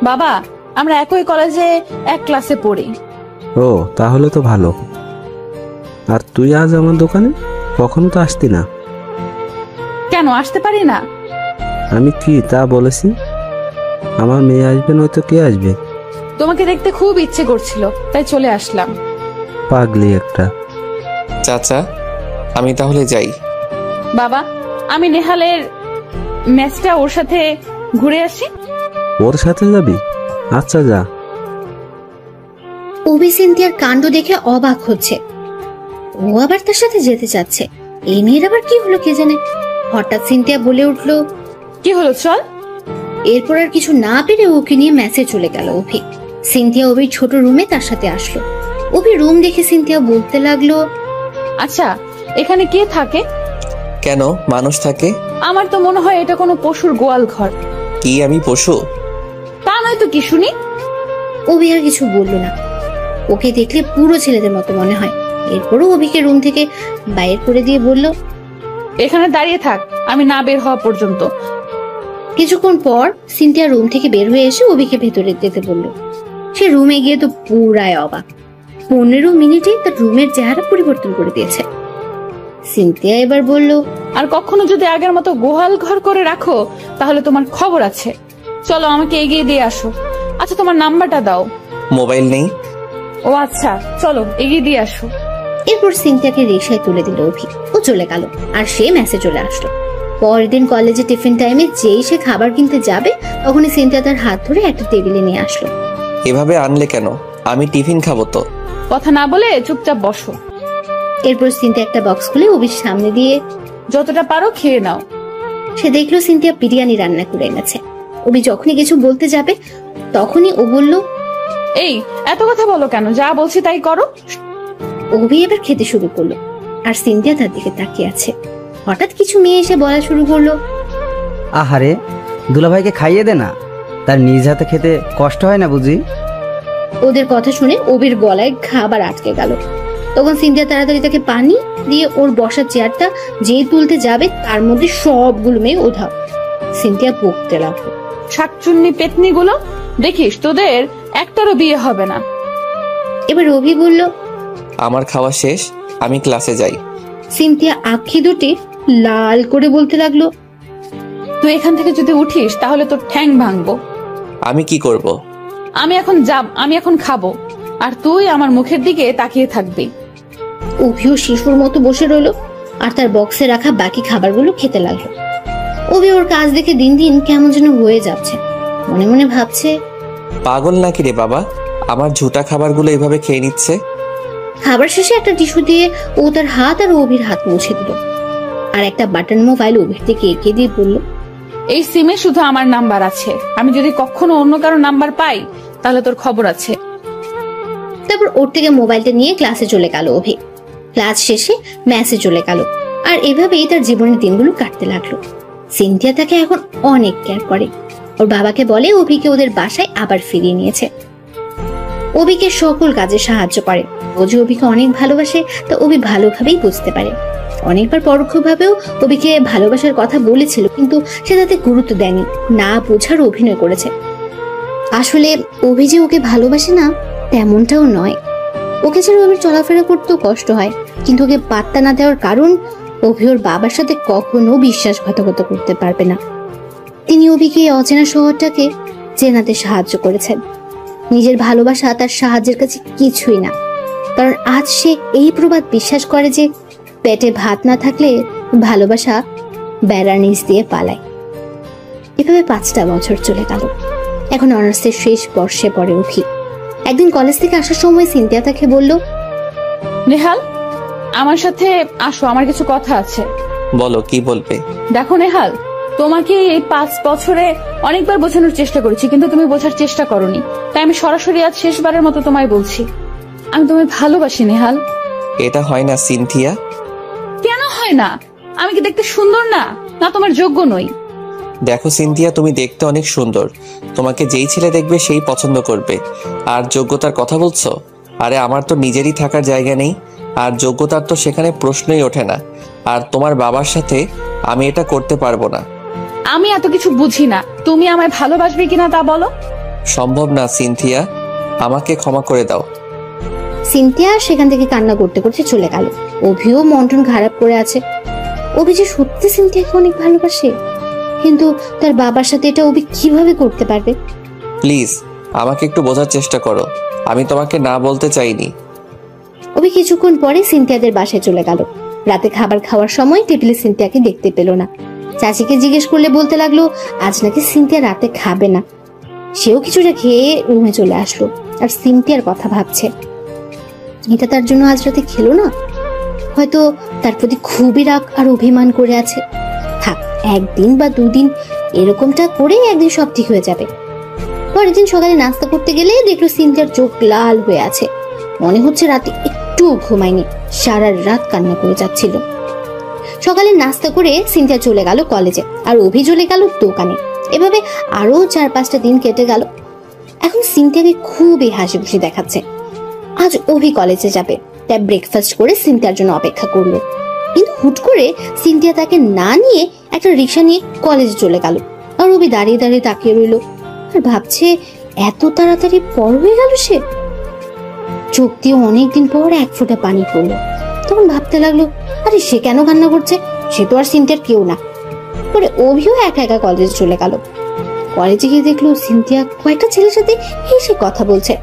বাবা, আমরা একই কলেজে এক ক্লাসে পড়ি। ও, তাহলে তো ভালো। আর তুই আজ আমার দোকানে? কখনো তো আসতি না। কেন আসতে পারি না? আমি কি তা বলেছি? আমার মেয়ে আসবে, নয়তো কে আসবে? তোমাকে দেখতে খুব ইচ্ছে করছিল, তাই চলে আসলাম। পাগলি একটা। চাচা, আমি তাহলে যাই। বাবা, আমি নেহালের ম্যাচটা ওর সাথে ঘুরে আসি। ওর সাথে যাবি? আচ্ছা, যা। অভি সিনথিয়ার কাণ্ড দেখে অবাক হচ্ছে। ও আবার তার সাথে যেতে চাচ্ছে। এই মেয়ের আবার কি হলো কে জানে। হঠাৎ সিনথিয়া বলে উঠলো, কি হলো, চল। এরপর আর কিছু না পেরে ওকে নিয়ে ম্যাচে চলে গেল অভি। সিনথিয়া অভির ছোট রুমে তার সাথে আসলো। অভি রুম দেখে সিনথিয়া বলতে লাগলো, আচ্ছা, এখানে কে থাকে? কেন, মানুষ থাকে। আমার তো মনে হয় এটা কোনো পশুর গোয়াল ঘর। কি আমি পশু? তা নয় তো কি শুনি। অভি আর কিছু বললো না। ওকে দেখলে পুরো ছেলেদের মতো মনে হয়। এরপরও অভিকে রুম থেকে বাইর করে দিয়ে বলল, এখানে দাঁড়িয়ে থাক, আমি না বের হওয়া পর্যন্ত। কিছুক্ষণ পর সিনথিয়া রুম থেকে বের হয়ে এসে অভিকে ভেতরে যেতে বলল। সে রুমে গিয়ে তো পুরাই অবাক। 15 মিনিটে তার রুমের চেহারা পরিবর্তন করে দিয়েছে। সিনথিয়া এবার বলল, আর কখনো যদি আগের মতো গোহাল ঘর করে রাখো তাহলে তোমার খবর আছে। চলো, আমাকে এগিয়ে দিয়ে আসো। আচ্ছা, তোমার নাম্বারটা দাও। মোবাইল নেই। ও আচ্ছা, চলো এগিয়ে দিয়ে আসো। এরপর সিনথিয়াকে রিকশায় তুলে দিল অভি। ও চলে গেল আর সে মেসে চলে আসলো। পরের দিন কলেজে টিফিন টাইমে যেই সে খাবার কিনতে যাবে তখনই সিনথিয়া তার হাত ধরে একটা টেবিলে নিয়ে আসলো। এভাবে আনলে কেন? আমি টিফিন খাবো তো। কথা না বলে চুপচাপ বসো। এরপর সিনথিয়া একটা বক্স খুলে অভির সামনে দিয়ে, যতটা পারো খেয়ে নাও। সে দেখলো সিনথিয়া বিরিয়ানি রান্না করে এনেছে। অভি যখনই কিছু বলতে যাবে তখনই ও বলল, এই এত কথা বলো কেন? যা বলছি তাই করো। অভি এবার খেতে শুরু করলো আর সিনথিয়া তার দিকে তাকিয়ে আছে। হঠাৎ কিছু মেয়ে এসে বলা শুরু করলো, আহারে, দুলাভাইকে খাইয়ে দে না, তার নিজ হাতে খেতে কষ্ট হয় না বুঝি? ওদের কথা শুনে অভির গলায় খাবার আটকে গেল। তখন সিনথিয়া তাড়াতাড়ি তাকে পানি দিয়ে ওর বসার চেয়ারটা যেই তুলতে যাবে তার মধ্যে সবগুলো মেয়ে উধাও। সিনথিয়া বকতে লাগলো, শাকচুন্নি পেতনি গুলো, দেখিস তোদের একটারও বিয়ে হবে না। এবার অভি বলল, আমার খাওয়া শেষ, আমি ক্লাসে যাই। সিনথিয়া আঁখি দুটি লাল করে বলতে লাগলো, তুই এখান থেকে যদি উঠিস তাহলে তোর ঠ্যাং ভাঙবো। আমি কি করব? আমি এখন খাবো, আর তুই আমার মুখের দিকে তাকিয়ে থাকবি। অভিও শিশুর মতো বসে রইল আর তার বক্সে রাখা বাকি খাবারগুলো খেতে লাগলো। অভি ওর কাজ দেখে দিন দিন কেমন যেন হয়ে যাচ্ছে। মনে মনে ভাবছে, পাগল নাকি রে বাবা, আমার ঝুটা খাবারগুলো এভাবে খেয়ে নিচ্ছে। খাবার শেষে একটা টিস্যু দিয়ে ও তার হাত আর অভির হাত মুছে দিল, আর একটা বাটন মোবাইল অভির দিকে এঁকে দিয়ে বলল, এই সিমে শুধু আমার নাম্বার আছে, আমি যদি কখনো অন্য কারো নাম্বার পাই তাহলে তোর খবর আছে। তারপর ওর থেকে মোবাইলটা নিয়ে ক্লাসে চলে গেল অভি। ক্লাস শেষে ম্যাসে চলে গেল, আর এভাবেই তার জীবনের দিনগুলো কাটতে লাগলো। সিনথিয়া তাকে এখন অনেক কেয়ার করে। ওর বাবাকে বলে অভিকে ওদের বাসায় আবার ফিরিয়ে নিয়েছে। অভিকে সকল কাজে সাহায্য করে। ও যে অভিকে অনেক ভালোবাসে তা অভি ভালোভাবেই বুঝতে পারে। অনেকবার পরোক্ষভাবেও অভিকে ভালোবাসার কথা বলেছিল, কিন্তু সে তাতে গুরুত্ব দেয়নি, না বোঝার অভিনয় করেছে। আসলে অভি যে ওকে ভালোবাসে না তেমনটাও নয়। ওকে ছেড়ে অভির চলাফেরা করতেও কষ্ট হয়, কিন্তু ওকে পাত্তা না দেওয়ার কারণ অভি ওর বাবার সাথে কখনো বিশ্বাসঘাতকতা করতে পারবে না। তিনি অভিকে অচেনা শহরটাকে চেনাতে সাহায্য করেছেন। নিজের ভালোবাসা তার সাহায্যের কাছে কিছুই না, কারণ আজ সে এই প্রবাদ বিশ্বাস করে যে পেটে ভাত না থাকলে ভালোবাসা বেড়ার নিচ দিয়ে পালায়। এভাবে 5টা বছর চলে গেল। এখন অনার্সের শেষ বর্ষে পড়ে অভি। একদিন কলেজ থেকে আসার সময় সিনথিয়া তাকে বলল, নেহাল, আমার সাথে আসো, আমার কিছু কথা আছে। বলো, কি বলবে? দেখো নেহাল, তোমাকে এই 5 বছরে অনেকবার বোঝানোর চেষ্টা করেছি, কিন্তু তুমি বোঝার চেষ্টা করোনি। তাই আমি সরাসরি আজ শেষবারের মতো তোমায় বলছি, আমি তোমায় ভালোবাসি নেহাল। এটা হয় না সিনথিয়া। কেন হয় না? আমি কি দেখতে সুন্দর না, না তোমার যোগ্য নই? দেখো সিনথিয়া, তুমি দেখতে অনেক সুন্দর, তোমাকে যেই ছেলে দেখবে সেই পছন্দ করবে। আর যোগ্যতার কথা বলছো? আরে আমার তো নিজেরই থাকার জায়গা নেই, আর যোগ্যতার তো সেখানে প্রশ্নই ওঠে না। আর তোমার বাবার সাথে আমি এটা করতে পারবো না। আমি এত কিছু বুঝি না, তুমি আমায় ভালোবাসবে কিনা তা বলো। সম্ভব না সিনথিয়া, আমাকে ক্ষমা করে দাও। সিনথিয়া সেখান থেকে কান্না করতে করতে চলে গেল। অভিও মন খারাপ করে আছে। অভি যে সত্যি সিনথিয়াকে অনেক ভালোবাসে, কিন্তু তার বাবার সাথে এটা অভি কিভাবে করতে পারবে? প্লিজ আমাকে একটু বোঝার চেষ্টা করো, আমি তোমাকে না বলতে চাইনি। অভি কিছুক্ষণ পরে সিনথিয়াদের বাসায় চলে গেল। রাতে খাবার খাওয়ার সময় টেবিলে সিনথিয়াকে দেখতে পেল না। চাচিকে জিজ্ঞেস করলে বলতে লাগলো আজ নাকি সিনথিয়া রাতে খাবে না। সেও কিছুটা খেয়ে রুমে চলে আসলো, আর সিনথিয়ার কথা ভাবছে। এটা তার জন্য আজ রাতে খেলো না, হয়তো তার প্রতি খুবই রাগ আর অভিমান করে আছে। থাক, 1 দিন বা 2 দিন এরকমটা করে একদিন সব ঠিক হয়ে যাবে। পরের দিন সকালে নাস্তা করতে গেলে দেখলো সিনথিয়ার চোখ লাল হয়ে আছে। মনে হচ্ছে রাতে একটু ঘুমায়নি, সারা রাত কান্না করে যাচ্ছিল। সকালে নাস্তা করে সিনথিয়া চলে গেল কলেজে, আর অভি চলে গেল দোকানে। এভাবে আরো 4-5টা দিন কেটে গেল। এখন সিনথিয়াকে খুবই হাসি খুশি দেখাচ্ছে। আজ অভি কলেজে যাবে, তাই ব্রেকফাস্ট করে সিনথিয়ার জন্য অপেক্ষা করলো। কিন্তু হুট করে সিনথিয়া তাকে না নিয়ে একটা রিক্সা নিয়ে কলেজে চলে গেল, আর অভি দাঁড়িয়ে দাঁড়িয়ে তাকিয়ে রইল আর ভাবছে এত তাড়াতাড়ি বড় হয়ে গেল সে। চোখ দিয়ে অনেকদিন পর 1 ফোঁটা পানি পড়লো। তখন ভাবতে লাগলো, আরে সে কেন কান্না করছে, সে তো আর সিনথিয়ার কেউ না। পরে অভিও একা একা কলেজে চলে গেল। কলেজে গিয়ে দেখলো সিনথিয়া কয়েকটা ছেলের সাথে হেসে কথা বলছে।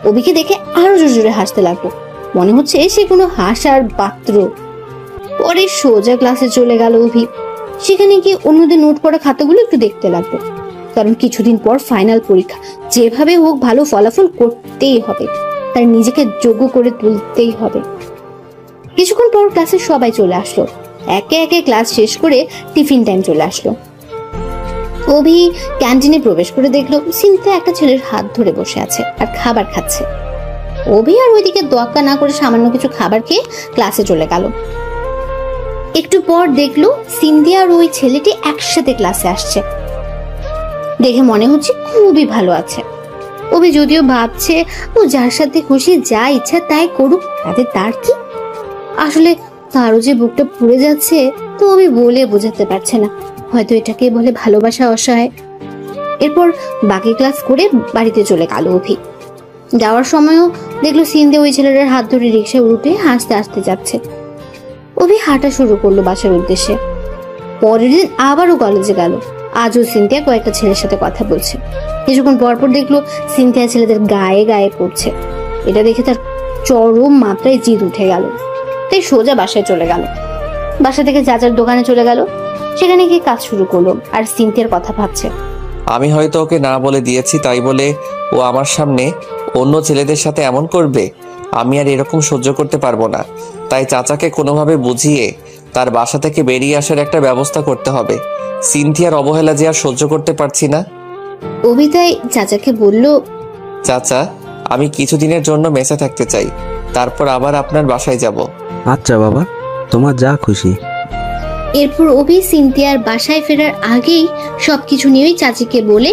অভিকে দেখে আরো জোরে জোরে হাসতে লাগলো, মনে হচ্ছে সে কোনো হাসার পাত্র। পরে সোজা ক্লাসে চলে গেল অভি। সেখানে গিয়ে অন্যদের নোট পড়া খাতাগুলো একটু দেখতে লাগলো, কারণ কিছুদিন পর ফাইনাল পরীক্ষা। যেভাবে হোক ভালো ফলাফল করতেই হবে, তার নিজেকে যোগ্য করে তুলতেই হবে। কিছুক্ষণ পর ক্লাসে সবাই চলে আসলো। একে একে ক্লাস শেষ করে টিফিন টাইম চলে আসলো। অভি ক্যান্টিনে প্রবেশ করে দেখলো সিনথিয়া একটা ছেলের হাত ধরে বসে আছে আর খাবার খাচ্ছে। অভি আর ওইদিকে দোয়াক্কা না করে সামান্য কিছু খাবার খেয়ে ক্লাসে চলে গেল। একটু পর দেখলো সিনথিয়া আর ওই ছেলেটি একসাথে ক্লাসে আসছে। দেখে মনে হচ্ছে খুবই ভালো আছে। অভি যদিও ভাবছে ও যার সাথে খুশি যা ইচ্ছা তাই করুক, তাতে তার কি। আসলে তারও যে বুকটা পুড়ে যাচ্ছে তো অভি বলে বোঝাতে পারছে না, হয়তো এটাকে বলে ভালোবাসা অসহায়। এরপর বাকি ক্লাস করে বাড়িতে চলে গেল অভি। যাওয়ার সময়ও দেখলো সিন্ধে ওই ছেলেটার হাত ধরে রিক্সায় উঠে হাসতে হাসতে যাচ্ছে। অভি হাঁটা শুরু করলো বাসার উদ্দেশ্যে। পরের দিন আবারও কলেজে গেল। আজও সিনথিয়া কয়েকটা ছেলের সাথে কথা বলছে। কিছুক্ষণ পরপর দেখলো সিনথিয়া ছেলেদের গায়ে গায়ে পড়ছে। এটা দেখে তার চরম মাত্রায় জিদ উঠে গেল, তাই সোজা বাসায় চলে গেল। বাসা থেকে চাচার দোকানে চলে গেল, সেখানে গিয়ে কাজ শুরু করলো আর সিনথিয়ার কথা ভাবছে। আমি হয়তো ওকে না বলে দিয়েছি, তাই বলে ও আমার সামনে অন্য ছেলেদের সাথে এমন করবে। আমি আর এরকম সহ্য করতে পারবো না, তাই চাচাকে কোনোভাবে বুঝিয়ে তার বাসা থেকে বেরিয়ে আসার একটা ব্যবস্থা করতে হবে। সিনথিয়ার অবহেলা যে আর সহ্য করতে পারছি না। অভি তাই চাচাকে বলল, চাচা, আমি কিছুদিনের জন্য মেসে থাকতে চাই, তারপর আবার আপনার বাসায় যাব। আচ্ছা বাবা, তোমার যা খুশি। এরপর অভি সিনথিয়ার বাসায় ফেরার আগেই সবকিছু নিয়েই চাচিকে বলে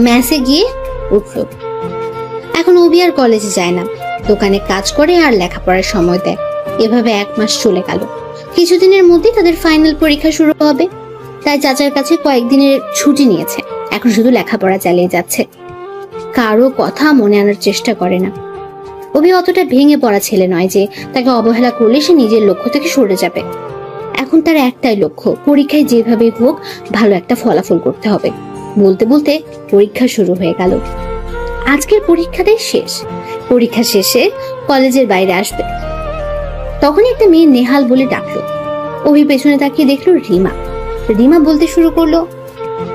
মেসে গিয়ে উঠল। এখন অভি আর কলেজে যায় না, দোকানে কাজ করে আর লেখাপড়ার সময় দেয়। এভাবে 1 মাস চলে গেল। কিছুদিনের মধ্যে তাদের ফাইনাল পরীক্ষা শুরু হবে, তাই চাচার কাছে কয়েকদিনের ছুটি নিয়েছে। এখন শুধু লেখাপড়া চালিয়ে যাচ্ছে, কারো কথা মনে আনার চেষ্টা করে না। অভি অতটা ভেঙে পড়া ছেলে নয় যে তাকে অবহেলা করলে সে নিজের লক্ষ্য থেকে সরে যাবে। এখন তার একটাই লক্ষ্য, পরীক্ষায় যেভাবে হোক ভালো একটা ফলাফল করতে হবে। বলতে বলতে পরীক্ষা শুরু হয়ে গেল। আজকের পরীক্ষাটাই শেষ। পরীক্ষা শেষে কলেজের বাইরে আসবে, তখনই একটা মেয়ে নেহাল বলে ডাকলো। অভি পেছনে তাকিয়ে দেখলো রিমা। রিমা বলতে শুরু করলো,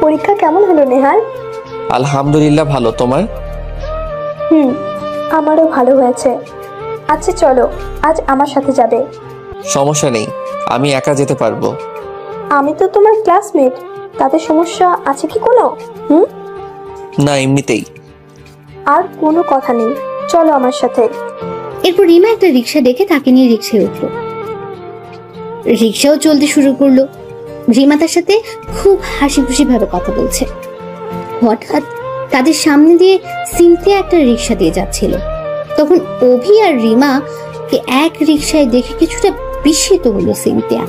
পরীক্ষা কেমন হলো নেহাল? আলহামদুলিল্লাহ ভালো, তোমার? আমারও ভালো হয়েছে। আচ্ছা চলো, আজ আমার সাথে যাবে। সমস্যা নেই, আমি একা যেতে পারবো। আমি তো তোমার ক্লাসমেট, তাতে সমস্যা আছে কি কোনো? না, এমনিতেই। আর কোনো কথা নেই, চলো আমার সাথে। এরপর রিমা একটা রিক্সা দেখে তাকে নিয়ে রিক্সায় উঠলো। রিক্সাও চলতে শুরু করলো। রিমা তার সাথে খুব হাসি খুশি ভাবে কথা বলছে। হঠাৎ তাদের সামনে দিয়ে সিনথিয়া একটা রিক্সা দিয়ে যাচ্ছিল। তখন অভি আর রিমা কে এক রিক্সায় দেখে কিছুটা বিস্মিত হলো সিনথিয়া।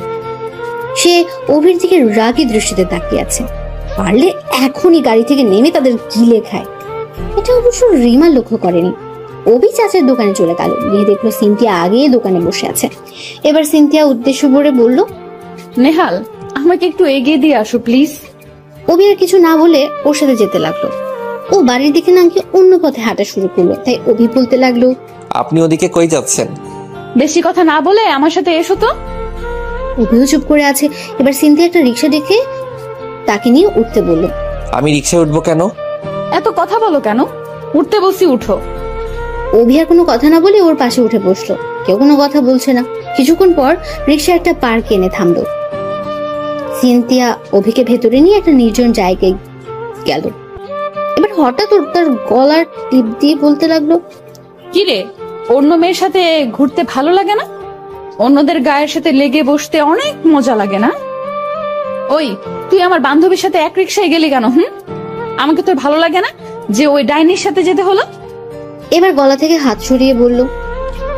সে অভির দিকে রাগী দৃষ্টিতে তাকিয়ে আছে, পারলে এখনই গাড়ি থেকে নেমে তাদের গিলে খায়। এটা অবশ্য রিমা লক্ষ্য করেনি। অভি চাচার দোকানে চলে গেল, গিয়ে দেখলো সিনথিয়া আগেই দোকানে বসে আছে। এবার সিনথিয়া উদ্দেশ্য ভরে বলল, নেহাল, আমাকে একটু এগিয়ে দিয়ে আসো প্লিজ। অভি আর কিছু না বলে ওর সাথে যেতে লাগলো। ও বাড়ির দিকে না গিয়ে অন্য পথে হাঁটা শুরু করলো, তাই অভি বলতে লাগলো, আপনি ওদিকে কই যাচ্ছেন? বেশি কথা না বলে আমার সাথে এসো তো। অভিও চুপ করে আছে। এবার সিনথিয়া একটা রিক্সা দেখে তাকে নিয়ে উঠতে বলল। আমি রিক্সায় উঠবো কেন? এত কথা বলো কেন? উঠতে বলছি, উঠো। অভি আর কোনো কথা না বলে ওর পাশে উঠে বসলো। কেউ কোনো কথা বলছে না। কিছুক্ষণ পর রিক্সা একটা পার্ক এনে থামলো। সিনথিয়া অভিকে ভেতরে নিয়ে একটা নির্জন জায়গায় গেল। এবার হঠাৎ ওর তার গলার টিপ দিয়ে বলতে লাগলো, কি রে, অন্য মেয়ের সাথে ঘুরতে ভালো লাগে না? অন্যদের গায়ের সাথে লেগে বসতে অনেক মজা লাগে না? ওই, তুই আমার বান্ধবীর সাথে এক রিক্সায় গেলি কেন? আমাকে তোর ভালো লাগে না যে ওই ডাইনির সাথে যেতে হলো? এবার গলা থেকে হাত সরিয়ে বলল,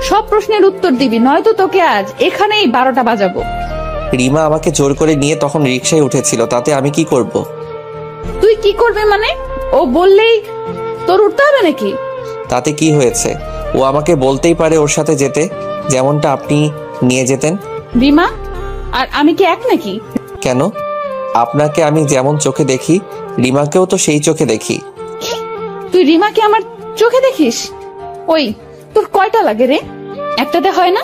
সব প্রশ্নের উত্তর দিবি, নয়তো তোকে আজ এখানেই 12টা বাজাবো। রিমা আমাকে জোর করে নিয়ে তখন রিক্সায় উঠেছিল, তাতে আমি কি করব? তুই কি করবে মানে? ও বললেই তোর উঠতে হবে নাকি? তাতে কি হয়েছে? ও আমাকে বলতেই পারে ওর সাথে যেতে, যেমনটা আপনি নিয়ে যেতেন। রিমা আর আমি কি এক নাকি? কেন? আপনাকে আমি যেমন চোখে দেখি, রিমাকেও তো সেই চোখে দেখি। তুই রিমাকে আমার চোখে দেখিস? ওই, তোর কয়টা লাগে রে? একটাতে হয় না?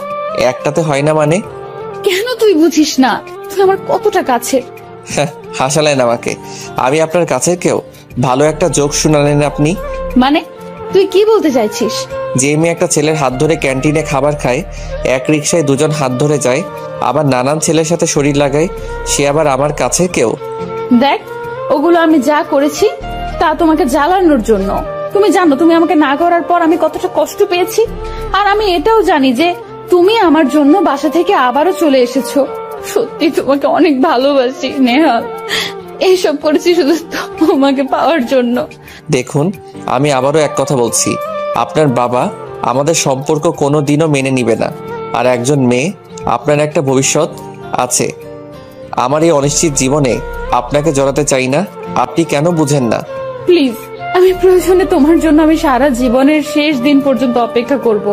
একটাতে হয় না মানে? কেন তুই বুঝিস না? তুই আমার কতটা কাছে। হাসালেন আমাকে। আমি আপনার কাছে কেউ? ভালো একটা জোক শুনালেন আপনি। মানে তুই কি বলতে চাইছিস? যে মেয়ে একটা ছেলের হাত ধরে ক্যান্টিনে খাবার খায়, এক রিক্সায় দুজন হাত ধরে যায়, আবার নানান ছেলের সাথে শরীর লাগায়, সে আবার আমার কাছে কেউ? দেখ, ওগুলো আমি যা করেছি তা তোমাকে জ্বালানোর জন্য। তুমি জানো তুমি আমাকে না করার পর আমি কতটা কষ্ট পেয়েছি। আর আমি এটাও জানি যে তুমি আমার জন্য বাসা থেকে আবারও চলে এসেছো। সত্যি তোমাকে অনেক ভালোবাসি নেহাল। এইসব করেছি শুধু তোমাকে পাওয়ার জন্য। দেখুন, আমি আবারও এক কথা বলছি, আপনার বাবা আমাদের সম্পর্ক কোনো দিনও মেনে নিবে না। আর একজন মেয়ে, আপনার একটা ভবিষ্যৎ আছে। আমার এই অনিশ্চিত জীবনে আপনাকে জড়াতে চাই না। আপনি কেন বুঝেন না? প্লিজ, আমি প্রয়োজনে তোমার জন্য আমি সারা জীবনের শেষ দিন পর্যন্ত অপেক্ষা করব,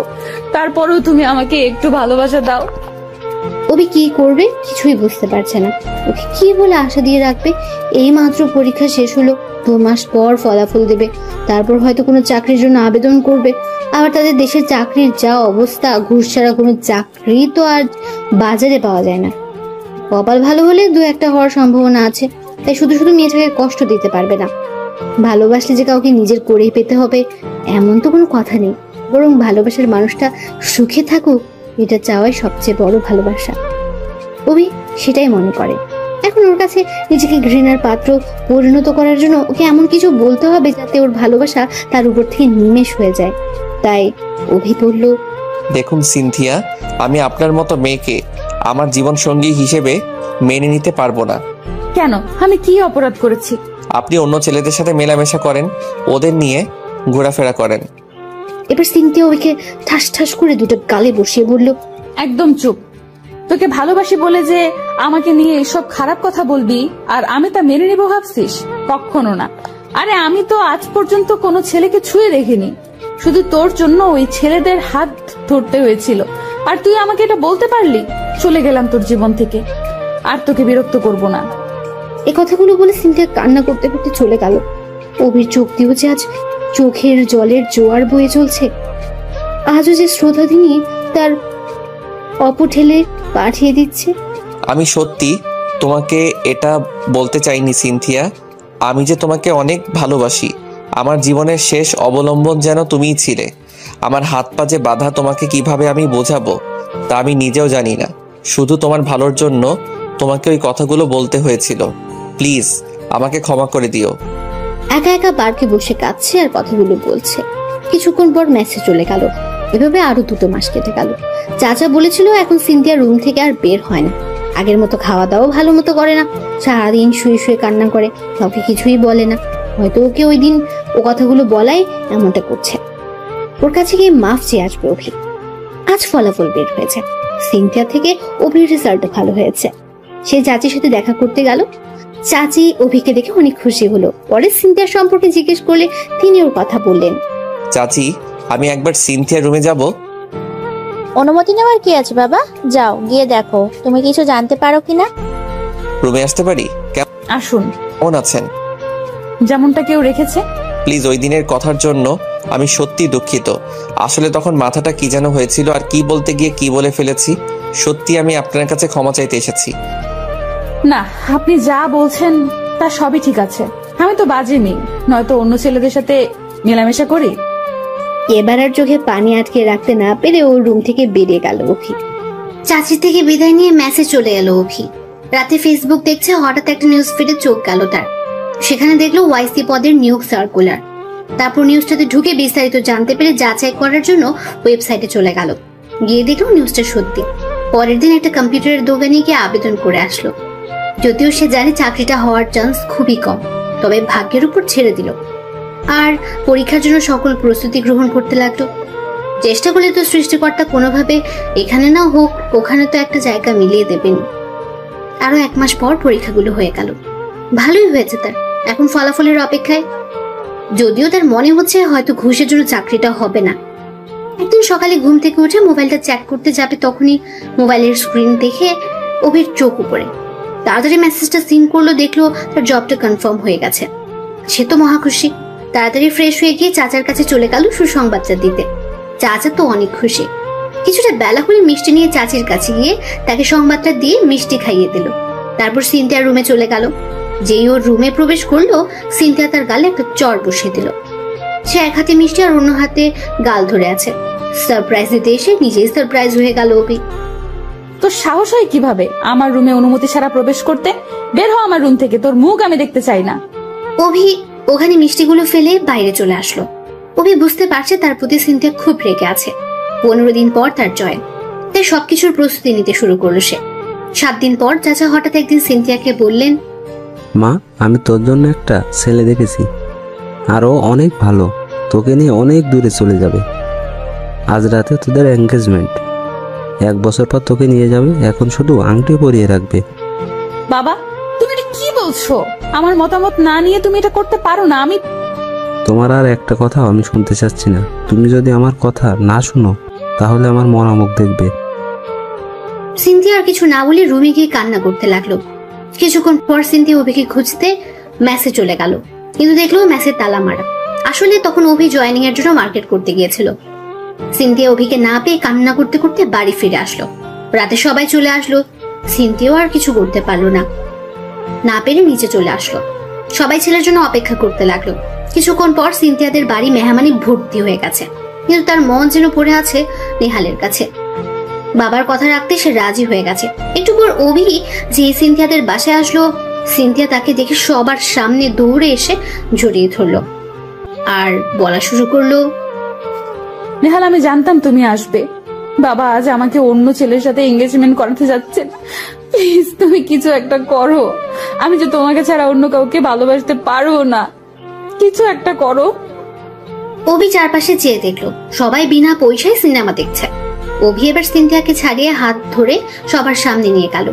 তারপরেও তুমি আমাকে একটু ভালোবাসা দাও। অভি কি করবে কিছুই বুঝতে পারছে না। ওকে কি বলে আশা দিয়ে রাখবে? এই মাত্র পরীক্ষা শেষ হলো, 2 মাস পর ফলাফল দেবে, তারপর হয়তো কোনো চাকরির জন্য আবেদন করবে। আবার তাদের দেশের চাকরির যা অবস্থা, ঘুষ ছাড়া কোনো চাকরি তো আর বাজারে পাওয়া যায় না। কপাল ভালো হলে 2-1টা হওয়ার সম্ভাবনা আছে, তাই শুধু শুধু মেয়েটাকে কষ্ট দিতে পারবে না। ভালোবাসলে যে কাউকে নিজের করেই পেতে হবে এমন তো কোনো কথা নেই, বরং ভালোবাসার মানুষটা সুখে থাকুক এটা চাওয়াই সবচেয়ে বড় ভালোবাসা। অভি সেটাই মনে করে। এখন ওর কাছে নিজেকে ঘৃণার পাত্র পরিণত করার জন্য ওকে এমন কিছু বলতে হবে যাতে ওর ভালোবাসা তার উপর থেকে নিমেষ হয়ে যায়। তাই অভি বলল, দেখুন সিনথিয়া, আমি আপনার মতো মেয়েকে আমার জীবন সঙ্গী হিসেবে মেনে নিতে পারবো না। কেন? আমি কি অপরাধ করেছি? আপনি অন্য ছেলেদের সাথে মেলামেশা করেন, ওদের নিয়ে ঘোরাফেরা করেন। এবার সিনথিয়া ওকে ঠাস ঠাস করে 2টা গালে বসিয়ে বলল, একদম চুপ। তোকে ভালোবাসি বলে যে আমাকে নিয়ে এসব খারাপ কথা বলবি আর আমি তা মেনে নেবো ভাবছিস? কখনো না। আরে আমি তো আজ পর্যন্ত কোনো ছেলেকে ছুঁয়ে দেখিনি, শুধু তোর জন্য ওই ছেলেদের হাত ধরতে হয়েছিল, আর তুই আমাকে এটা বলতে পারলি? চলে গেলাম তোর জীবন থেকে, আর তোকে বিরক্ত করব না। এই কথাগুলো বলে সিনথিয়া কান্না করতে করতে চলে গেল। অভির চোখ দিয়েও যে আজ চোখের জলের জোয়ার বয়ে চলছে। আজও যে শ্রোতাদিনী তার অপঠেলে পাঠিয়ে দিচ্ছে। আমি সত্যি তোমাকে এটা বলতে চাইনি সিনথিয়া, আমি যে তোমাকে অনেক ভালোবাসি। আমার জীবনের শেষ অবলম্বন যেন তুমিই ছিলে। আমার হাত পা যে বাঁধা তোমাকে কিভাবে আমি বোঝাবো তা আমি নিজেও জানি না। শুধু তোমার ভালোর জন্য তোমাকে ওই কথাগুলো বলতে হয়েছিল। প্লিজ আমাকে ক্ষমা করে দিও। একা একা পার্কে বসে কাঁদছে আর কথাগুলো বলছে। কিছুক্ষণ পর মেসেজ চলে গেল। এভাবে আরো 2 মাস কেটে গেল। চাচা বলেছিল এখন সিনথিয়া রুম থেকে আর বের হয় না, আগের মতো খাওয়া দাওয়া ভালো মতো করে না, সারাদিন শুয়ে শুয়ে কান্না করে, কাউকে কিছুই বলে না। হয়তো ওকে ওই দিন ও কথাগুলো বলাই এমনটা করছে। ওর কাছে গিয়ে মাফ চেয়ে আসবে অভি। আজ ফলাফল বের হয়েছে, সিনথিয়া থেকে অভির রেজাল্ট ভালো হয়েছে। সে চাচির সাথে দেখা করতে গেল। চাচি অভিকে দেখে অনেক খুশি হলো। পরে সিনথিয়ার সম্পর্কে জিজ্ঞেস করলে তিনি ওর কথা বললেন। চাচি, আমি একবার সিনথিয়ার রুমে যাব। অনুমতি নেওয়ার কি আছে বাবা, যাও গিয়ে দেখো তুমি কিছু জানতে পারো কিনা। রুমে আসতে পারি? আসুন। কেমন আছেন? যেমনটা কেউ রেখেছে। প্লিজ, ওই দিনের কথার জন্য আমি সত্যি দুঃখিত। আসলে তখন মাথাটা কি যেন হয়েছিল, আর কি বলতে গিয়ে কি বলে ফেলেছি। সত্যি আমি আপনার কাছে ক্ষমা চাইতে এসেছি। না, আপনি যা বলছেন তা সবই ঠিক আছে। আমি তো বাজে মেয়ে, নয়তো অন্য ছেলেদের সাথে মেলামেশা করি। এবার আর চোখে পানি আটকে রাখতে না পেরে ওর রুম থেকে বেরিয়ে গেল অভি। চাচি থেকে বিদায় নিয়ে মেসেজ চলে এলো অভি। রাতে ফেসবুক দেখছে, হঠাৎ একটা নিউজ ফিডে চোখ গেল তার। সেখানে দেখলো ওয়াইসি পদের নিয়োগ সার্কুলার। তারপর নিউজটাতে ঢুকে বিস্তারিত জানতে পেরে যাচাই করার জন্য ওয়েবসাইটে চলে গেল। গিয়ে দেখলো নিউজটা সত্যি। পরের দিন একটা কম্পিউটারের দোকানে গিয়ে আবেদন করে আসলো। যদিও সে জানে চাকরিটা হওয়ার চান্স খুবই কম, তবে ভাগ্যের উপর ছেড়ে দিল আর পরীক্ষার জন্য সকল প্রস্তুতি গ্রহণ করতে লাগলো। চেষ্টা করলে তো সৃষ্টিকর্তা কোনোভাবে এখানে না হোক ওখানে তো একটা জায়গা মিলিয়ে দেবেন। আরো 1 মাস পর পরীক্ষাগুলো হয়ে গেল। ভালোই হয়েছে তার। এখন ফলাফলের অপেক্ষায়। যদিও তার মনে হচ্ছে হয়তো ঘুষের জন্য চাকরিটা হবে না। একদিন সকালে ঘুম থেকে উঠে মোবাইলটা চেক করতে যাবে, তখনই মোবাইলের স্ক্রিন দেখে অভির চোখ উপরে। তাড়াতাড়ি মেসেজটা সিন করলো, দেখলো তার জবটা কনফার্ম হয়ে গেছে। সে তো মহা খুশি। তাড়াতাড়ি ফ্রেশ হয়ে গিয়ে চাচার কাছে চলে গেল সুসংবাদটা দিতে। চাচা তো অনেক খুশি। কিছুটা বেলা হলে মিষ্টি নিয়ে চাচির কাছে গিয়ে তাকে সংবাদটা দিয়ে মিষ্টি খাইয়ে দিল। তারপর সিনথিয়ার রুমে চলে গেল। যেই ওর রুমে প্রবেশ করলো, সিনথিয়া তার গালে একটা চড় বসিয়ে দিল। সে এক হাতে মিষ্টি আর অন্য হাতে গাল ধরে আছে। সারপ্রাইজ দিতে এসে নিজেই সারপ্রাইজ হয়ে গেল অভি। তোর সাহস হয় কিভাবে আমার রুমে অনুমতি ছাড়া প্রবেশ করতে? বের হ আমার রুম থেকে, তোর মুখ আমি দেখতে চাই না। অভি ওখানে মিষ্টিগুলো ফেলে বাইরে চলে আসলো। অভি বুঝতে পারছে তার প্রতি সিনথিয়া খুব রেগে আছে। 15 দিন পর তার জয়েন, তাই সবকিছুর প্রস্তুতি নিতে শুরু করলো সে। 7 দিন পর চাচা হঠাৎ একদিন সিনথিয়াকে বললেন, মা, আমি তোর জন্য একটা ছেলে দেখেছি। আরও অনেক ভালো, তোকে নিয়ে অনেক দূরে চলে যাবে। আজ রাতে তোদের এঙ্গেজমেন্ট, 1 বছর পর তোকে নিয়ে যাবে, এখন শুধু আংটি পরিয়ে রাখবে। বাবা, তুমি এটা কি বলছো? আমার মতামত না নিয়ে তুমি এটা করতে পারো না। আমি তোমার আর একটা কথা আমি শুনতে চাচ্ছি না। তুমি যদি আমার কথা না শুনো তাহলে আমার মরা মুখ দেখবে। সিনথিয়া আর কিছু না বলে রুমে গিয়ে কান্না করতে লাগলো। কিছুক্ষণ পর সিনথিয়া অভিকে খুঁজতে মেসে চলে গেল, কিন্তু দেখলো মেসের তালা মারা। আসলে তখন অভি জয়েনিং এর জন্য মার্কেট করতে গিয়েছিল। সিনথিয়া অভিকে না পেয়ে কান্না করতে করতে বাড়ি ফিরে আসলো। রাতে সবাই চলে আসলো, সিনথিয়াও আর কিছু করতে পারলো না পেরে নিচে চলে আসলো। সবাই ছেলের জন্য অপেক্ষা করতে লাগলো। কিছুক্ষণ পর সিনথিয়াদের বাড়ি মেহমানি ভর্তি হয়ে গেছে, কিন্তু তার মন যেন পড়ে আছে নেহালের কাছে। বাবার কথা রাখতে সে রাজি হয়ে গেছে। একটু পর অভি যে সিনথিয়াদের বাসায় আসলো, সিনথিয়া তাকে দেখে সবার সামনে দৌড়ে এসে জড়িয়ে ধরলো আর বলা শুরু করলো, নেহাল, আমি জানতাম তুমি আসবে। বাবা আজ আমাকে অন্য ছেলের সাথে এঙ্গেজমেন্ট করাতে যাচ্ছেন। প্লিজ তুমি কিছু একটা করো। আমি যে তোমাকে ছাড়া অন্য কাউকে ভালোবাসতে পারবো না, কিছু একটা করো। অভি চারপাশে চেয়ে দেখলো সবাই বিনা পয়সায় সিনেমা দেখছে। অভি এবার সিনথিয়াকে ছাড়িয়ে হাত ধরে সবার সামনে নিয়ে গেল।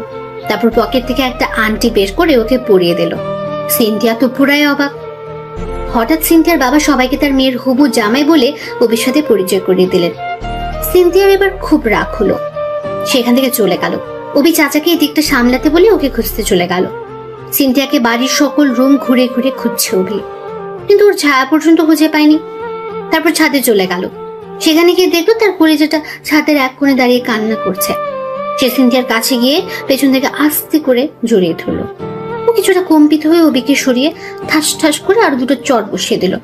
তারপর পকেট থেকে একটা আংটি বের করে ওকে পরিয়ে দিল। সিনথিয়া তো পুরাই অবাক। হঠাৎ সিনথিয়ার বাবা সবাইকে তার মেয়ের হবু জামাই বলে অভির সাথে পরিচয় করিয়ে দিলেন। সিনথিয়ার এবার খুব রাগ হলো, সেখান থেকে চলে গেল। অভি চাচাকে এই দিকটা সামলাতে বলে ওকে খুঁজতে চলে গেল। সিনথিয়াকে বাড়ির সকল রুম ঘুরে ঘুরে খুঁজছে অভি, কিন্তু ওর ছায়া পর্যন্ত খুঁজে পায়নি। তারপর ছাদে চলে গেল। সেখানে গিয়ে দেখলো তার কলিজাটা ছাদের এক কোণে দাঁড়িয়ে কান্না করছে। সে সিনথিয়ার কাছে গিয়ে পেছন থেকে আস্তে করে জড়িয়ে ধরলো। ও কিছুটা কম্পিত হয়ে অভিকে সরিয়ে ঠাস ঠাস করে আরো দুটো চট বসিয়ে দিল।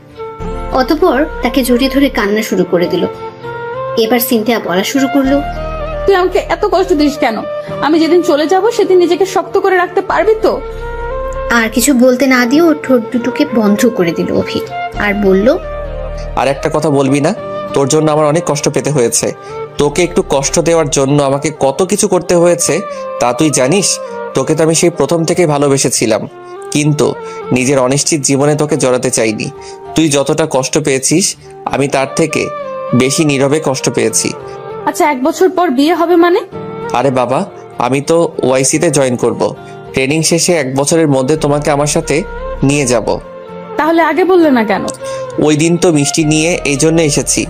অতঃপর তাকে জড়িয়ে ধরে কান্না শুরু করে দিল। এবার সিনথিয়া বলা শুরু করলো, তুই আমাকে এত কষ্ট দিস কেন? আমি যেদিন চলে যাব সেদিন নিজেকে শক্ত করে রাখতে পারবি তো? আর কিছু বলতে না দিয়ে ওর ঠোঁট দুটোকে বন্ধ করে দিল অভি আর বলল, আর একটা কথা বলবি না? তোর জন্য আমার অনেক কষ্ট পেতে হয়েছে। তোকে একটু কষ্ট দেওয়ার জন্য আমাকে কত কিছু করতে হয়েছে তা তুই জানিস? তোকে তো আমি সেই প্রথম থেকে ভালোবেসেছিলাম, কিন্তু নিজের অনিশ্চিত জীবনে তোকে জড়াতে চাইনি। তুই যতটা কষ্ট পেয়েছিস আমি তার থেকে বেশি নীরবে কষ্ট পেয়েছি। আচ্ছা, 1 বছর পর বিয়ে হবে মানে? আরে বাবা, আমি তো ওআইসিতে জয়েন করব। ট্রেনিং শেষে 1 বছরের মধ্যে তোমাকে আমার সাথে নিয়ে যাব। তাহলে আগে বললে না কেন? ওই দিন তো মিষ্টি নিয়ে এই জন্য এসেছি,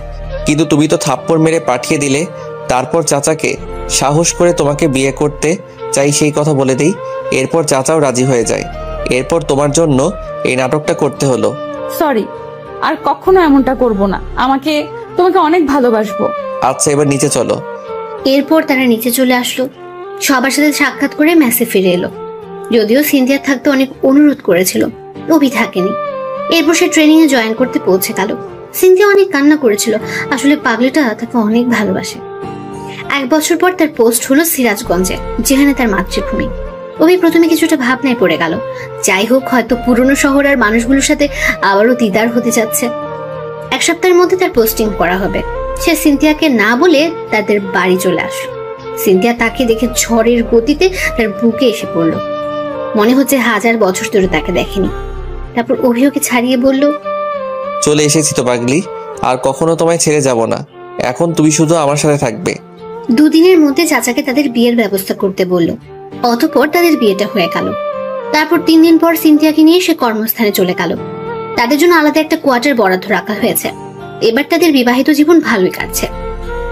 কিন্তু তুমি তো থাপ্পড় মেরে পাঠিয়ে দিলে। তারপর চাচাকে সাহস করে তোমাকে বিয়ে করতে চাই সেই কথা বলে দেই। এরপর চাচাও রাজি হয়ে যায়। এরপর তোমার জন্য এই নাটকটা করতে হলো। সরি, আর কখনো এমনটা করব না। তোমাকে অনেক ভালোবাসবো। আচ্ছা, এবার নিচে চলো। এরপর তারা নিচে চলে আসলো। সবার সাথে সাক্ষাৎ করে মেসে ফিরে এলো। যদিও সিনথিয়া থাকতে অনেক অনুরোধ করেছিল, অভি থাকেনি। এরপর সে ট্রেনিং এ জয়েন করতে পৌঁছে গেল। সিনথিয়া অনেক কান্না করেছিল, আসলে পাগলিটা তাকে অনেক ভালোবাসে। 1 বছর পর তার পোস্ট হলো সিরাজগঞ্জে, যেখানে তার মাতৃভূমি। অভি প্রথমে কিছুটা ভাবনায় পড়ে গেল। যাই হোক, হয়তো পুরনো শহর আর মানুষগুলোর সাথে আবারও দিদার হতে যাচ্ছে। 1 সপ্তাহের মধ্যে তার পোস্টিং করা হবে। সে সিনথিয়াকে না বলে তাদের বাড়ি চলে আসলো। সিনথিয়া তাকে দেখে ঝড়ের গতিতে তার বুকে এসে পড়লো। মনে হচ্ছে 1000 বছর ধরে তাকে দেখেনি। তারপর অভি ওকে ছাড়িয়ে বলল, চলে এসেছি তো পাগলি, আর কখনো তোমায় ছেড়ে যাব না। এখন তুমি শুধু আমার সাথে থাকবে। 2 দিনের মধ্যে চাচাকে তাদের বিয়ের ব্যবস্থা করতে বলল। অতঃপর তাদের বিয়েটা হয়ে গেল। তারপর 3 দিন পর সিনথিয়াকে নিয়ে সে কর্মস্থানে চলে গেল। তাদের জন্য আলাদা একটা কোয়ার্টার বরাদ্দ রাখা হয়েছে। এবার তাদের বিবাহিত জীবন ভালোই কাটছে।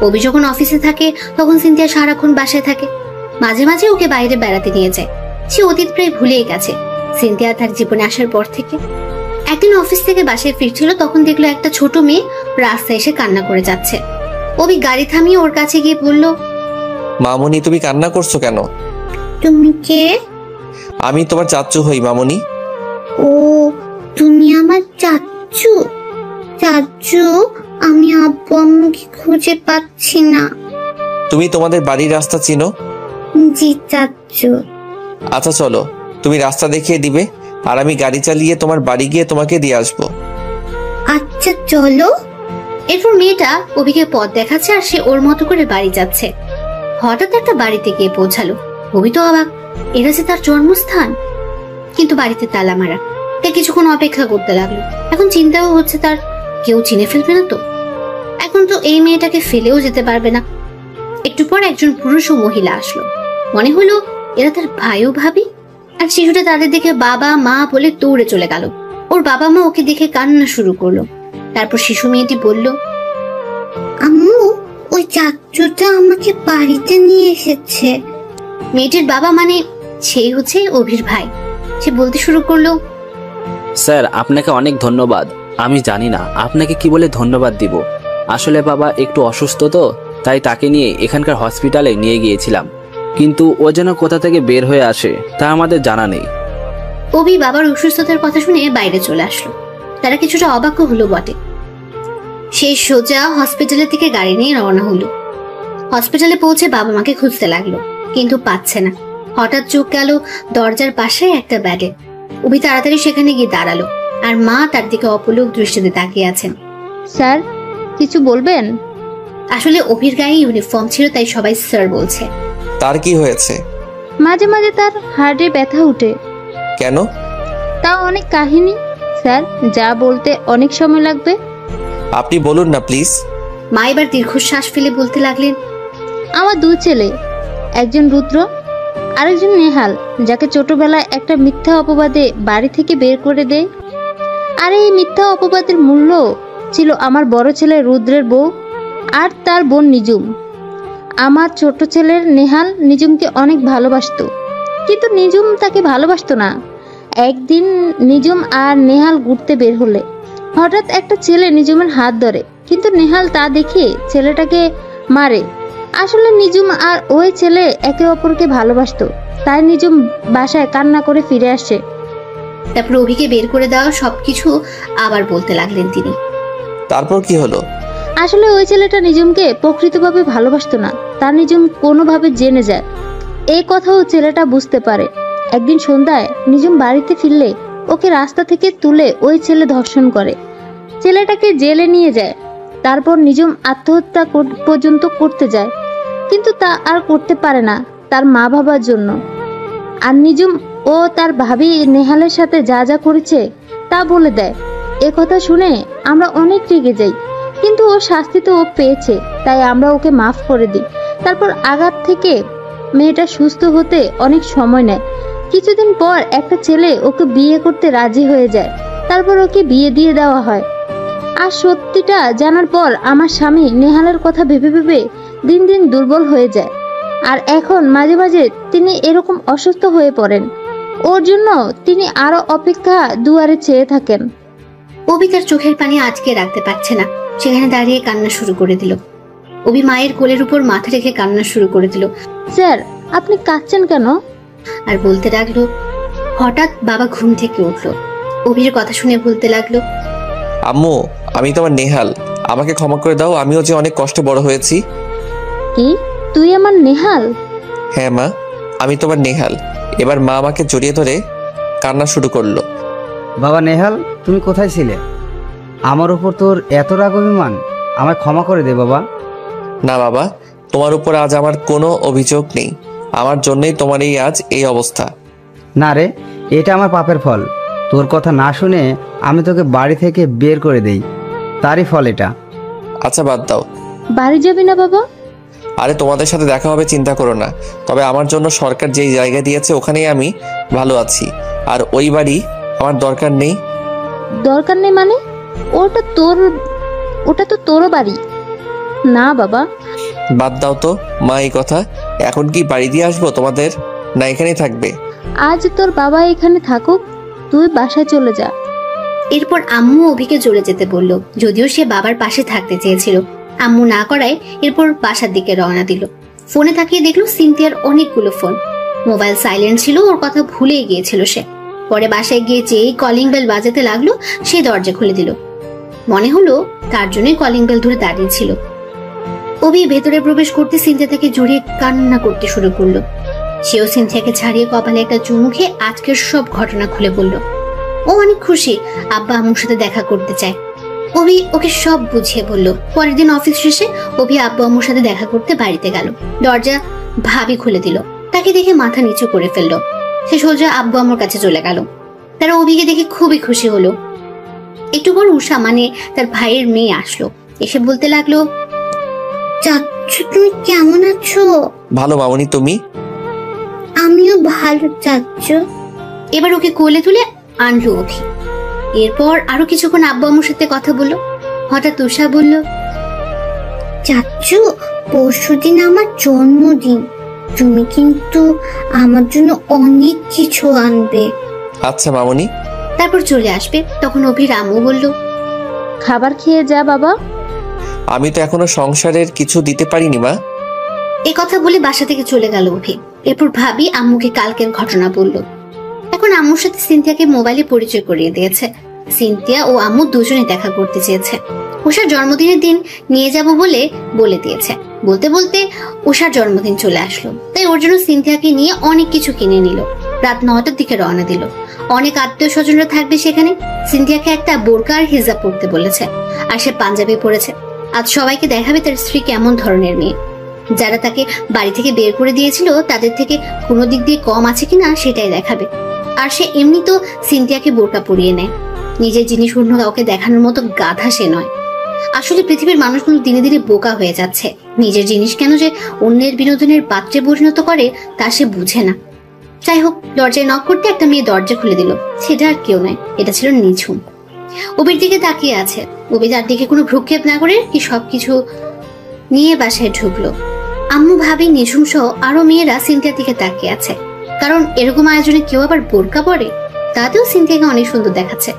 অভি যখন অফিসে থাকে তখন সিনথিয়া সারাক্ষণ বাসায় থাকে। মাঝে মাঝে ওকে বাইরে বেড়াতে নিয়ে যায়। সে অতীত প্রায় ভুলেই গেছে সিনথিয়া তার জীবনে আসার পর থেকে। একদিন অফিস থেকে বাসায় ফিরছিল, তখন দেখলো একটা ছোট মেয়ে রাস্তায় এসে কান্না করে যাচ্ছে। অভি গাড়ি থামিয়ে ওর কাছে গিয়ে বলল, মামুনি, তুমি কান্না করছো কেন? তুমি কে? আমি তোমার চাচ্চু হই মামুনি। ও, তুমি আমার চাচ্চু? চাচ্চু, আমি আব্বু আম্মুকে খুঁজে পাচ্ছি না। তুমি তোমাদের বাড়ির রাস্তা চিনো? জি চাচ্চু। আচ্ছা চলো, তুমি রাস্তা দেখিয়ে দিবে আর আমি গাড়ি চালিয়ে তোমার বাড়ি গিয়ে তোমাকে দিয়ে আসবো। আচ্ছা চলো। এরপর মেয়েটা অভিকে পথ দেখাচ্ছে আর সে ওর মতো করে বাড়ি যাচ্ছে। হঠাৎ একটা বাড়িতে গিয়ে পৌঁছালো। অভি তো অবাক, এরা যে তার জন্মস্থান। কিন্তু বাড়িতে তালা মারা। তাই কিছুক্ষণ অপেক্ষা করতে লাগলো। এখন চিন্তাও হচ্ছে তার কেউ চিনে ফেলবে না তো। এখন তো এই মেয়েটাকে ফেলেও যেতে পারবে না। একটু পর একজন পুরুষ ও মহিলা আসলো। মনে হলো এরা তার ভাই ও ভাবি। আর শিশুটা তাদের দেখে বাবা মা বলে দৌড়ে চলে গেল। ওর বাবা মা ওকে দেখে কান্না শুরু করলো। তারপর শিশু মেয়েটি বলল, আম্মু, ওই চাচুটা আমাকে বাড়িতে নিয়ে এসেছে। মেয়েটির বাবা মানে সেই হচ্ছে অভির ভাই। সে বলতে শুরু করলো, স্যার আপনাকে অনেক ধন্যবাদ। আমি জানি না আপনাকে কি বলে ধন্যবাদ দিব। আসলে বাবা একটু অসুস্থ তো, তাই তাকে নিয়ে এখানকার হসপিটালে নিয়ে গিয়েছিলাম, কিন্তু ও যেন কোথা থেকে বের হয়ে আসে তা আমাদের জানা নেই। অভি বাবার অসুস্থতার কথা শুনে বাইরে চলে আসলো। তারা কিছুটা অবাক হলো বটে। সে সোজা হসপিটালের থেকে গাড়ি নিয়ে রওনা হলো। হসপিটালে পৌঁছে বাবা মাকে খুঁজতে লাগলো, কিন্তু পাচ্ছে না। হঠাৎ চোখ গেল দরজার পাশে একটা ব্যাগে। অভি তাড়াতাড়ি সেখানে গিয়ে দাঁড়ালো, আর মা তার দিকে অপলক দৃষ্টিতে তাকিয়ে আছেন। স্যার, কিছু বলবেন? আসলে অভির গায়ে ইউনিফর্ম ছিল, তাই সবাই স্যার বলছে। তার কি হয়েছে? মাঝে মাঝে তার হার্টে ব্যথা উঠে। কেন? তাও অনেক কাহিনী স্যার, যা বলতে অনেক সময় লাগবে। আপনি বলুন না প্লিজ। মা এবার দীর্ঘশ্বাস ফেলে বলতে লাগলেন, আমার 2 ছেলে, একজন রুদ্র, আরেকজন নেহাল, যাকে ছোটবেলায় একটা মিথ্যা অপবাদে বাড়ি থেকে বের করে দেয়। আর এই মিথ্যা অপবাদের মূল্য ছিল আমার বড় ছেলে রুদ্রের বউ আর তার বোন নিজুম। আমার ছোট ছেলের নেহাল নিজুমকে অনেক ভালোবাসতো, কিন্তু নিজুম তাকে ভালোবাসতো না। একদিন নিজুম আর নেহাল ঘুরতে বের হলে হঠাৎ একটা ছেলে নিজুমের হাত ধরে, কিন্তু নেহাল তা দেখে ছেলেটাকে মারে। আসলে নিজুম আর ওই ছেলে একে অপরকে ভালোবাসতো, তাই নিজুম বাসায় কান্না করে ফিরে আসে। তারপর অভিকে বের করে দেওয়া সবকিছু আবার বলতে লাগলেন তিনি। তারপর কি হলো? আসলে ওই ছেলেটা নিজুমকে প্রকৃতভাবে ভালোবাসতো না, তার নিজুম কোনোভাবে জেনে যায়। এই কথাও ছেলেটা বুঝতে পারে। একদিন সন্ধ্যায় নিজুম বাড়িতে ফিরলে ওকে রাস্তা থেকে তুলে ওই ছেলে ধর্ষণ করে, ছেলেটাকে জেলে নিয়ে যায়। তারপর নিজুম আত্মহত্যা পর্যন্ত করতে যায়, কিন্তু তা আর করতে পারে না তার মা বাবার জন্য। আর নিজুম ও তার ভাবি নেহালের সাথে যা যা করেছে তা বলে দেয়। এ কথা শুনে আমরা অনেক রেগে যাই, কিন্তু ও শাস্তি তো ও পেয়েছে, তাই আমরা ওকে মাফ করে দিই। তারপর আঘাত থেকে মেয়েটা সুস্থ হতে অনেক সময় নেয়। কিছুদিন পর একটা ছেলে ওকে বিয়ে করতে রাজি হয়ে যায়। তারপর ওকে বিয়ে দিয়ে দেওয়া হয়। আর সত্যিটা জানার পর আমার স্বামী নেহালের কথা ভেবে ভেবে দিন দিন দুর্বল হয়ে যায়। আর এখন মাঝে মাঝে তিনি এরকম অসুস্থ হয়ে পড়েন। ওর জন্য তিনি আরো অপেক্ষা দুয়ারে চেয়ে থাকেন। অভি তার চোখের পানি আটকে রাখতে পারছে না, সেখানে দাঁড়িয়ে কান্না শুরু করে দিল। অভি মায়ের কোলের উপর মাথা রেখে কান্না শুরু করে দিল। স্যার, আপনি কাঁদছেন কেন? আর বলতে লাগলো, হঠাৎ বাবা ঘুম থেকে উঠলো। অভির কথা শুনে বলতে লাগলো, আম্মু, আমি তোমার নেহাল, আমাকে ক্ষমা করে দাও। আমিও যে অনেক কষ্ট বড় হয়েছি। কি, তুই আমার নেহাল? হ্যাঁ মা, আমি তোমার নেহাল। এবার মা আমাকে জড়িয়ে ধরে কান্না শুরু করলো। বাবা নেহাল, তুমি কোথায় ছিলে? আমার উপর তোর এত রাগ অভিমান? আমায় ক্ষমা করে দে বাবা। না বাবা, তোমার উপর আজ আমার কোনো অভিযোগ নেই। আমার জন্যই তোমার আজ এই অবস্থা। না রে, এটা আমার পাপের ফল। তোর কথা না শুনে আমি তোকে বাড়ি থেকে বের করে দেই, তারই ফল এটা। আচ্ছা বাদ দাও। বাড়ি যাবি না বাবা? আরে তোমাদের সাথে দেখা হবে, চিন্তা করো না। তবে আমার জন্য সরকার যেই জায়গা দিয়েছে ওখানেই আমি ভালো আছি, আর ওই বাড়ি আমার দরকার নেই। দরকার নেই মানে? ওটা তো তোরও বাড়ি না বাবা। বাদ দাও তো মা এই কথা। এখন কি বাড়ি দিয়ে আসবো তোমাদের, না এখানেই থাকবে? আজ তোর বাবা এখানে থাকুক, তুই বাসায় চলে যা। এরপর আম্মু অভিকে চলে যেতে বলল, যদিও সে বাবার পাশে থাকতে চেয়েছিল। আম্মু না করায় এরপর বাসার দিকে রওনা দিল। ফোনে তাকিয়ে দেখলো সিনথিয়ার অনেকগুলো ফোন। মোবাইল সাইলেন্ট ছিল, ওর কথা ভুলেই গিয়েছিল সে। পরে বাসায় গিয়ে যেই কলিং বেল বাজাতে লাগলো, সে দরজা খুলে দিল। মনে হলো তার জন্যই কলিং বেল ধরে দাঁড়িয়েছিল। অভি ভেতরে প্রবেশ করতে সিনথিয়া তাকে জড়িয়ে কান্না করতে শুরু করলো। সেও সিনথিয়াকে ছাড়িয়ে কপালে একটা চুমু খেয়ে আজকের সব ঘটনা খুলে বলল। ও অনেক খুশি, আব্বা আম্মুর সাথে দেখা করতে চায়। অভি ওকে সব বুঝিয়ে বলল। পরের দিন অফিস শেষে অভি আব্বু আম্মুর সাথে দেখা করতে বাড়িতে গেল। দরজা ভাবি খুলে দিল। তাকে দেখে মাথা নিচু করে ফেললো। সে সোজা আব্বু আম্মুর কাছে চলে গেল। তারা অভিকে দেখে খুবই খুশি হলো। একটু পর উষা মানে তার ভাইয়ের মেয়ে আসলো, এসে বলতে লাগলো, চাচ্চু তুমি কেমন আছো? ভালো মামনি, তুমি? আমিও ভালো চাচ্চু। এবার ওকে কোলে তুলে আনলো অভি। এরপর আরো কিছুক্ষণ আব্বু আম্মুর সাথে কথা বললো। হঠাৎ উষা বলল, চাচ্চু পরশুদিন আমার জন্মদিন, তুমি কিন্তু আমার জন্য অনেক কিছু আনবে। আচ্ছা মামনি। তারপর চলে আসবে। তখন অভির আম্মু বলল, খাবার খেয়ে যা বাবা। আমি তো এখনো সংসারের কিছু দিতে পারিনি মা। এ কথা বলে বাসা থেকে চলে গেল অভি। এরপর ভাবি আম্মুকে কালকের ঘটনা বলল। এখন আম্মুর সাথে সিনথিয়াকে মোবাইলে পরিচয় করিয়ে দিয়েছে। সিনথিয়া ও আম্মু দুজনে দেখা করতে চেয়েছে। উষার জন্মদিনের দিন নিয়ে যাব বলে দিয়েছে। বলতে বলতে উষার জন্মদিন চলে আসলো, তাই ওর জন্য সিনথিয়াকে নিয়ে অনেক কিছু কিনে নিল। রাত 9টার দিকে রওনা দিল। অনেক আত্মীয় স্বজনরা থাকবে সেখানে। সিনথিয়াকে একটা বোরকা আর হিজাব পরতে বলেছে, আর সে পাঞ্জাবি পরেছে। আজ সবাইকে দেখাবে তার স্ত্রী কেমন ধরনের মেয়ে। যারা তাকে বাড়ি থেকে বের করে দিয়েছিল তাদের থেকে কোনো দিক দিয়ে কম আছে কিনা সেটাই দেখাবে। আর সে এমনি তো সিনথিয়াকে বোরকা পরিয়ে নেয়। নিজের জিনিস অন্য কাউকে দেখানোর মতো গাধা সে নয়। আসলে পৃথিবীর মানুষগুলো দিনে দিনে বোকা হয়ে যাচ্ছে। নিজের জিনিস কেন যে অন্যের বিনোদনের পাত্রে পরিণত করে তা সে বুঝে না। যাই হোক, দরজায় নক করতে একটা মেয়ে দরজা খুলে দিল। সেটা আর কেউ নয়, এটা ছিল নিঝুম। অভির দিকে তাকিয়ে আছে। অভি তার দিকে কোনো ভ্রুক্ষেপ না করে কি সবকিছু নিয়ে বাসায় ঢুকলো। আম্মু ভাবি নিঝুম সহ আরো মেয়েরা সিনথিয়ার দিকে তাকিয়ে আছে, কারণ এরকম আয়োজনে কেউ আবার বোরকা পরে। তাতেও সিনথিয়াকে অনেক সুন্দর দেখাচ্ছে।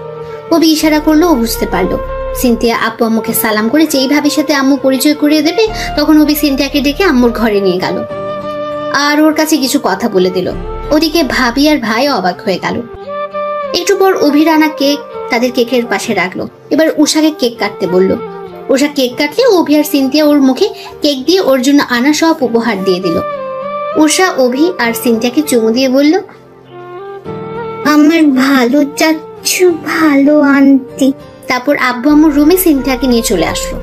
অভি ইশারা করলো, ও বুঝতে পারলো। সিনথিয়া আব্বু আম্মুকে সালাম করে যেই ভাবির সাথে আম্মু পরিচয় করিয়ে দেবে, তখন অভি সিনথিয়াকে ডেকে আম্মুর ঘরে নিয়ে গেল আর ওর কাছে কিছু কথা বলে দিল। ওদিকে ভাবি আর ভাই অবাক হয়ে গেল। একটু পর অভির আনা কেক তাদের কেকের পাশে রাখলো। এবার উষাকে কেক কাটতে বলল। উষা কেক কাটলে অভি আর সিনথিয়া ওর মুখে কেক দিয়ে ওর জন্য আনা সব উপহার দিয়ে দিল। উষা অভি আর সিনথিয়াকে চুমু দিয়ে বলল, আমার ভালো চাচ্চু, ভালো আন্টি। তারপর আব্বু আম্মুর রুমে সিনথিয়াকে নিয়ে চলে আসলো।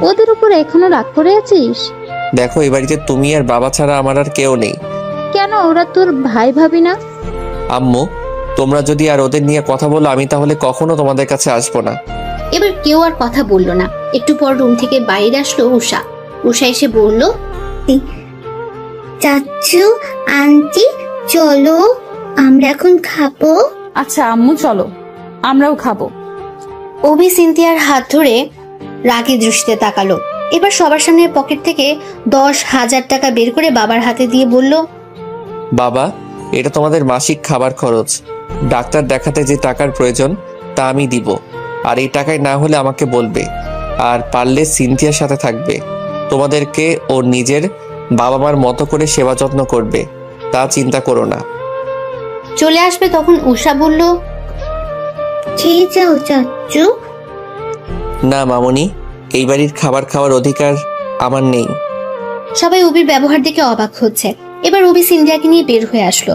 ওদের উপর এখনো রাগ করে আছিস? দেখো, এই বাড়িতে তুমি আর বাবা ছাড়া আমার আর কেউ নেই। কেন, ওরা তোর ভাই ভাবি না? আম্মু, তোমরা যদি আর ওদের নিয়ে কথা বলো আমি তাহলে কখনো তোমাদের কাছে আসবো না। এবার কেউ আর কথা বললো না। একটু পর রুম থেকে বাইরে আসলো উষা। উষা এসে বলল, চাচ্চু আন্টি চলো, আমরা এখন খাবো। আচ্ছা আম্মু চলো, আমরাও খাবো। অভি সিনথিয়ার হাত ধরে রাগী দৃষ্টিতে তাকালো। এবার সবার সামনে পকেট থেকে 10,000 টাকা বের করে বাবার হাতে দিয়ে বলল, বাবা, এটা তোমাদের মাসিক খাবার খরচ। ডাক্তার দেখাতে যে টাকার প্রয়োজন তা আমি দিব, আর এই টাকায় না হলে আমাকে বলবে। আর পারলে সিনথিয়ার সাথে থাকবে। তোমাদেরকে ওর নিজের বাবা মার মতো করে সেবা যত্ন করবে, তা চিন্তা করো না। চলে আসবে। তখন উষা বলল, খেয়ে যাও চাচ্চু। না মামনি, এই বাড়ির খাবার খাওয়ার অধিকার আমার নেই। সবাই অভির ব্যবহার দেখে অবাক হচ্ছে। এবার অভি সিনথিয়াকে নিয়ে বের হয়ে আসলো।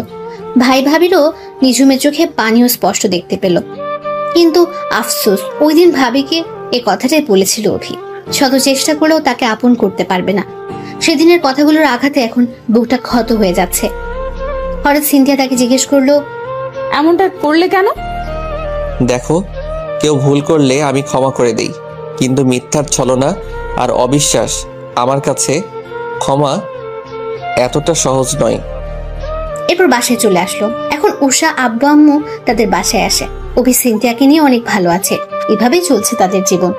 ভাই ভাবিরও নিঝুমের চোখে পানিও স্পষ্ট দেখতে পেল। কিন্তু আফসোস, ওই দিন ভাবিকে এ কথাটাই বলেছিল অভি। শত চেষ্টা করলেও তাকে আপন করতে পারবে না। সেদিনের কথাগুলোর আঘাতে এখন বুকটা ক্ষত হয়ে যাচ্ছে। হঠাৎ সিনথিয়া তাকে জিজ্ঞেস করলো, এমনটা করলে কেন? দেখো, কেউ ভুল করলে আমি ক্ষমা করে দেই, কিন্তু মিথ্যার ছলনা আর অবিশ্বাস আমার কাছে ক্ষমা এতটা সহজ নয়। এরপর বাসায় চলে আসলো। এখন উষা আব্বু আম্মু তাদের বাসায় আসে। অভি সিনথিয়াকে নিয়ে অনেক ভালো আছে। এভাবেই চলছে তাদের জীবন।